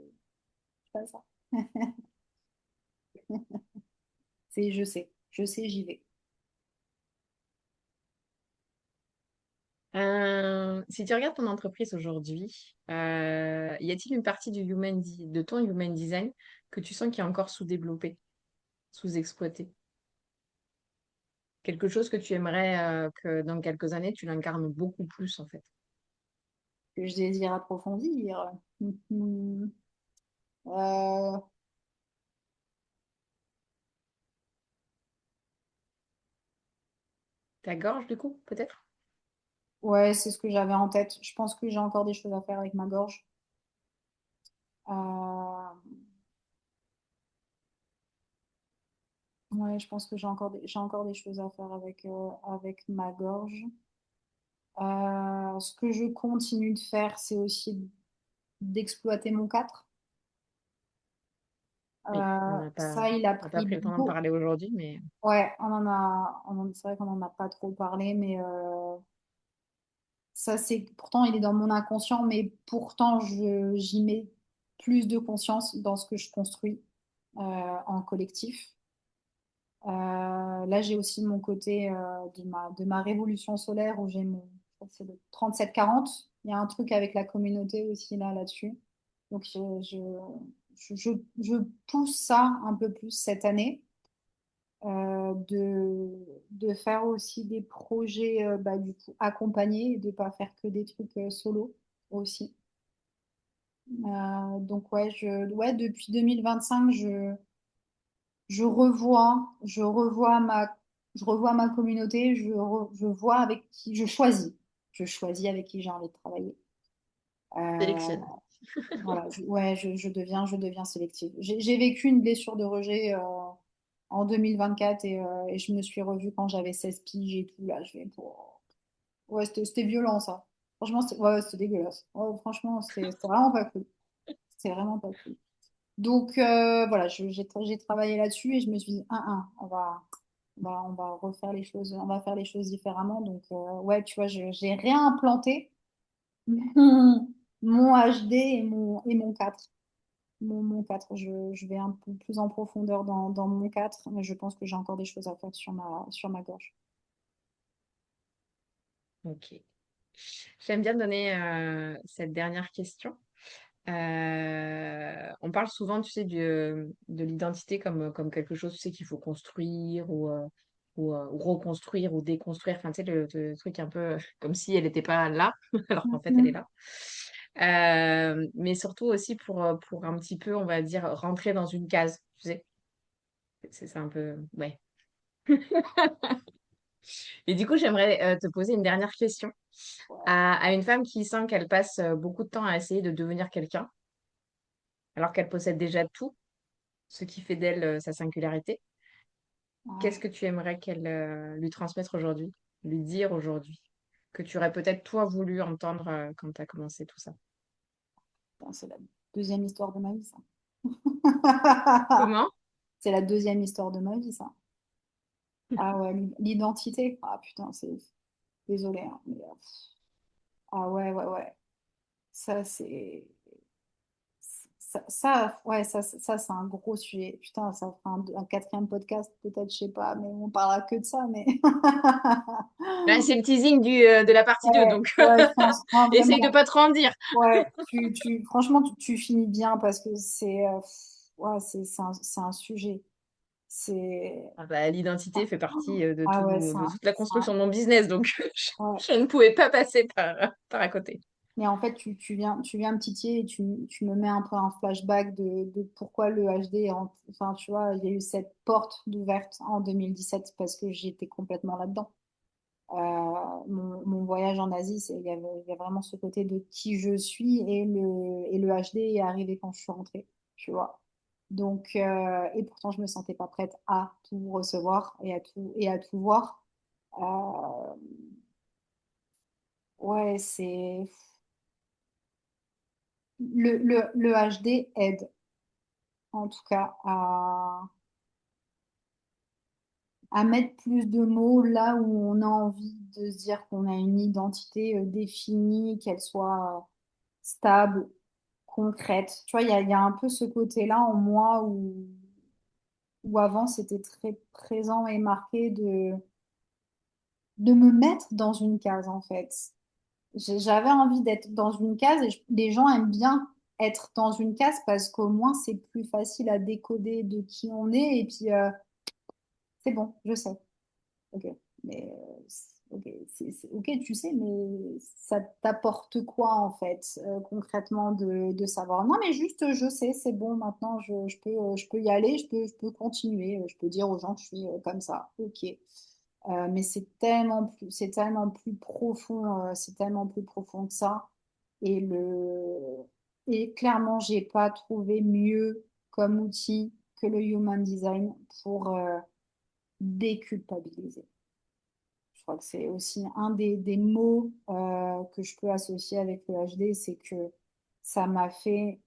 C'est pas ça. C'est je sais. Je sais, j'y vais. Si tu regardes ton entreprise aujourd'hui, y a-t-il une partie de ton human design que tu sens qui est encore sous-développée, sous-exploitée? Quelque chose que tu aimerais que dans quelques années, tu l'incarnes beaucoup plus en fait. Que je désire approfondir. Mhm. Euh, Ta gorge, du coup, peut-être? ouais, c'est ce que j'avais en tête. Je pense que j'ai encore des choses à faire avec ma gorge. Euh, ouais, je pense que j'ai encore des choses à faire avec ma gorge. Ce que je continue de faire, c'est aussi d'exploiter mon 4. Oui, Ça, il a on n'a pas pris pris le temps d'en beau. parler aujourd'hui, mais Ouais, c'est vrai qu'on n'en a pas trop parlé, mais ça, pourtant, il est dans mon inconscient, mais pourtant, j'y mets plus de conscience dans ce que je construis en collectif. Là, j'ai aussi mon côté de ma révolution solaire où j'ai je crois que c'est le 37-40. Il y a un truc avec la communauté aussi là-dessus. Donc, je pousse ça un peu plus cette année, de faire aussi des projets bah, du coup accompagnés et de ne pas faire que des trucs solo aussi. Donc, ouais, ouais, depuis 2025, je revois ma communauté, je vois avec qui je choisis. Je choisis avec qui j'ai envie de travailler. Euh, sélectionne. voilà, ouais, je deviens sélective. J'ai vécu une blessure de rejet en 2024 et je me suis revue quand j'avais 16 piges et tout. Là, je vais pour. Ouais, c'était violent ça. Franchement, ouais, c'était dégueulasse. Ouais, franchement, c'était vraiment pas cool. C'était vraiment pas cool. Donc voilà, j'ai travaillé là-dessus et je me suis dit, on va refaire les choses, on va faire les choses différemment. Donc ouais, tu vois, j'ai réimplanté mon HD et mon 4. Mon 4, je vais un peu plus en profondeur dans mon 4, mais je pense que j'ai encore des choses à faire sur ma gorge. Ok. J'aime bien donner cette dernière question. On parle souvent, tu sais, de l'identité comme quelque chose, tu sais, qu'il faut construire ou reconstruire ou déconstruire. Enfin, tu sais, le truc un peu comme si elle n'était pas là, alors qu'en fait, elle est Mhm. là. Mais surtout aussi pour un petit peu, on va dire, rentrer dans une case, tu sais. C'est un peu... Ouais. Et du coup, j'aimerais te poser une dernière question à une femme qui sent qu'elle passe beaucoup de temps à essayer de devenir quelqu'un, alors qu'elle possède déjà tout, ce qui fait d'elle sa singularité. Qu'est-ce Ouais, que tu aimerais qu'elle lui transmette aujourd'hui, lui dire aujourd'hui, que tu aurais peut-être toi voulu entendre quand tu as commencé tout ça? putain, c'est là. Deuxième histoire de ma vie, ça. Comment? C'est la deuxième histoire de ma vie, ça. Ah ouais, l'identité. Ah putain, c'est... Désolée, hein, mais, ah ouais, ouais, ouais. Ça, c'est... Ouais, ça c'est un gros sujet. Putain, ça fera un quatrième podcast, peut-être, je sais pas, mais on parlera que de ça, mais... Là, c'est le teasing de la partie 2, Ouais, donc ouais, je pense, non, essaye de vraiment. pas trop en dire. Ouais, franchement, tu finis bien parce que ouais, c'est un sujet. C'est, Ah bah, l'identité fait partie ah ouais, de toute la construction de mon business, donc ouais. je ne pouvais pas passer par à côté. Mais en fait, tu viens me titiller et tu me mets un peu un flashback de pourquoi le HD enfin, tu vois, il y a eu cette porte d'ouverte en 2017 parce que j'étais complètement là-dedans. Euh, mon voyage en Asie, il y a vraiment ce côté de qui je suis et le HD est arrivé quand je suis rentrée, tu vois. Donc, et pourtant, je me sentais pas prête à tout recevoir et à tout voir. Euh, ouais, c'est le HD aide en tout cas à mettre plus de mots là où on a envie de se dire qu'on a une identité définie, qu'elle soit stable, concrète. Tu vois, il y a un peu ce côté-là en moi où avant c'était très présent et marqué de me mettre dans une case en fait. J'avais envie d'être dans une case et les gens aiment bien être dans une case parce qu'au moins c'est plus facile à décoder de qui on est et puis c'est bon, je sais. Ok, mais ok, ok, tu sais, mais ça t'apporte quoi en fait concrètement de savoir? Non, mais juste je sais, c'est bon, maintenant je peux y aller, je peux continuer, je peux dire aux gens que je suis comme ça. Ok. Mais c'est tellement plus profond, c'est tellement plus profond que ça. Et et clairement, j'ai pas trouvé mieux comme outil que le human design pour déculpabiliser. Je crois que c'est aussi un des mots que je peux associer avec le HD, c'est que ça m'a fait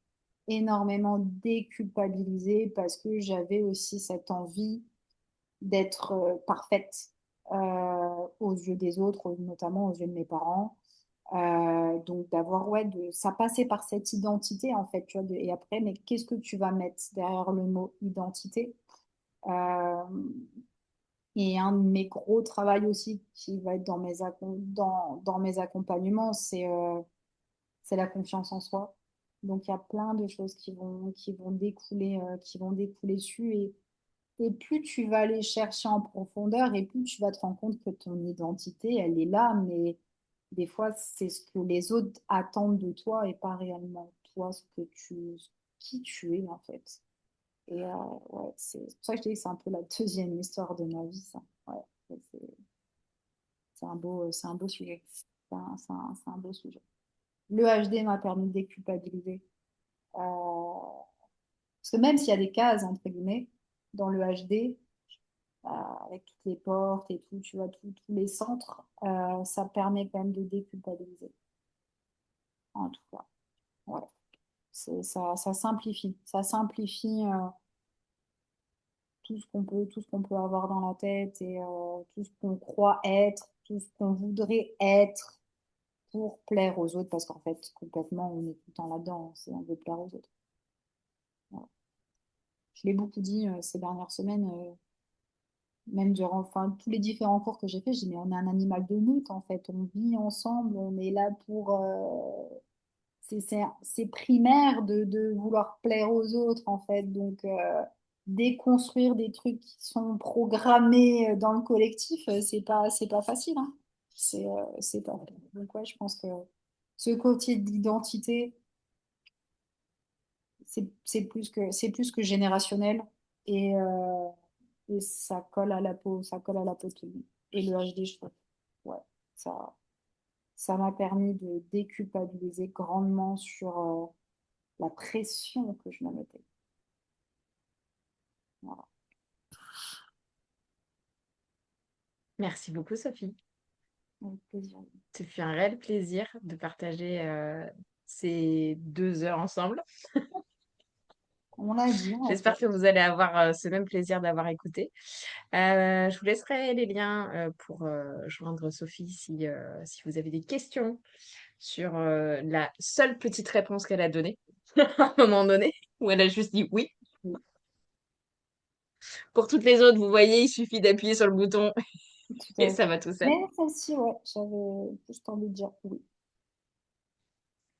énormément déculpabiliser parce que j'avais aussi cette envie d'être parfaite aux yeux des autres, notamment aux yeux de mes parents. Donc d'avoir, ouais, ça passait par cette identité en fait, tu vois, et après, mais qu'est-ce que tu vas mettre derrière le mot identité? Euh, et un de mes gros travaux aussi, qui va être dans mes accompagnements, c'est la confiance en soi. Donc il y a plein de choses qui vont découler dessus. Et plus tu vas aller chercher en profondeur, et plus tu vas te rendre compte que ton identité, elle est là, mais des fois, c'est ce que les autres attendent de toi et pas réellement toi, qui tu es en fait. Et ouais, c'est pour ça que je dis que c'est un peu la deuxième histoire de ma vie, ça. Ouais, c'est c'est un beau sujet. C'est un beau sujet. Le HD m'a permis de déculpabiliser. Parce que même s'il y a des cases, entre guillemets, dans le HD, avec toutes les portes et tout, tu vois, tous les centres, ça permet quand même de déculpabiliser, en tout cas. Ouais. Ça simplifie tout ce qu'on peut avoir dans la tête et tout ce qu'on croit être, tout ce qu'on voudrait être pour plaire aux autres, parce qu'en fait, complètement, on est tout le temps là-dedans, on veut plaire aux autres. Voilà. Je l'ai beaucoup dit ces dernières semaines, même durant enfin, tous les différents cours que j'ai fait, je dis, mais on est un animal de meute, en fait, on vit ensemble, on est là pour... c'est primaire de vouloir plaire aux autres, en fait, donc déconstruire des trucs qui sont programmés dans le collectif, c'est pas facile, hein. C'est pas... Donc ouais, je pense que ce côté d'identité, c'est plus que générationnel et ça colle à la peau, ça colle à la peau de tout le monde. Et le HD, je trouve, ouais, ça, ça m'a permis de déculpabiliser grandement sur la pression que je me mettais. Voilà. Merci beaucoup, Sophie. Avec plaisir. Ce fut un réel plaisir de partager ces 2 heures ensemble. On l'a dit, on l'a J'espère fait. que vous allez avoir ce même plaisir d'avoir écouté. Je vous laisserai les liens pour joindre Sophie si vous avez des questions sur la seule petite réponse qu'elle a donnée à un moment donné, où elle a juste dit oui. Oui, Pour toutes les autres, vous voyez, il suffit d'appuyer sur le bouton tout et à fait. ça va tout seul. Mais celle-ci, ouais, j'avais juste envie de dire oui.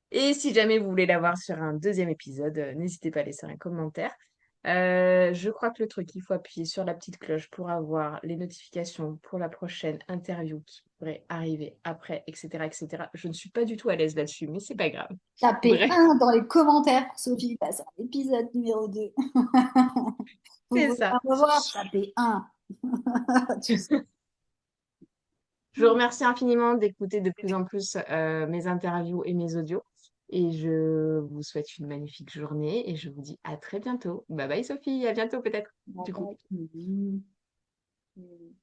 Et si jamais vous voulez l'avoir sur un deuxième épisode, n'hésitez pas à laisser un commentaire. Je crois que le truc, il faut appuyer sur la petite cloche pour avoir les notifications pour la prochaine interview qui pourrait arriver après, etc., etc. Je ne suis pas du tout à l'aise là-dessus, mais c'est pas grave. Tapez Bref, un dans les commentaires pour Sophie passe à l'épisode numéro 2. Vous c'est voulez ça. un revoir? Tapez un. Tu sais. Je vous remercie infiniment d'écouter de plus en plus mes interviews et mes audios. Et je vous souhaite une magnifique journée et je vous dis à très bientôt. Bye bye Sophie, à bientôt peut-être, Bye du coup. bye. Mhm. Mhm.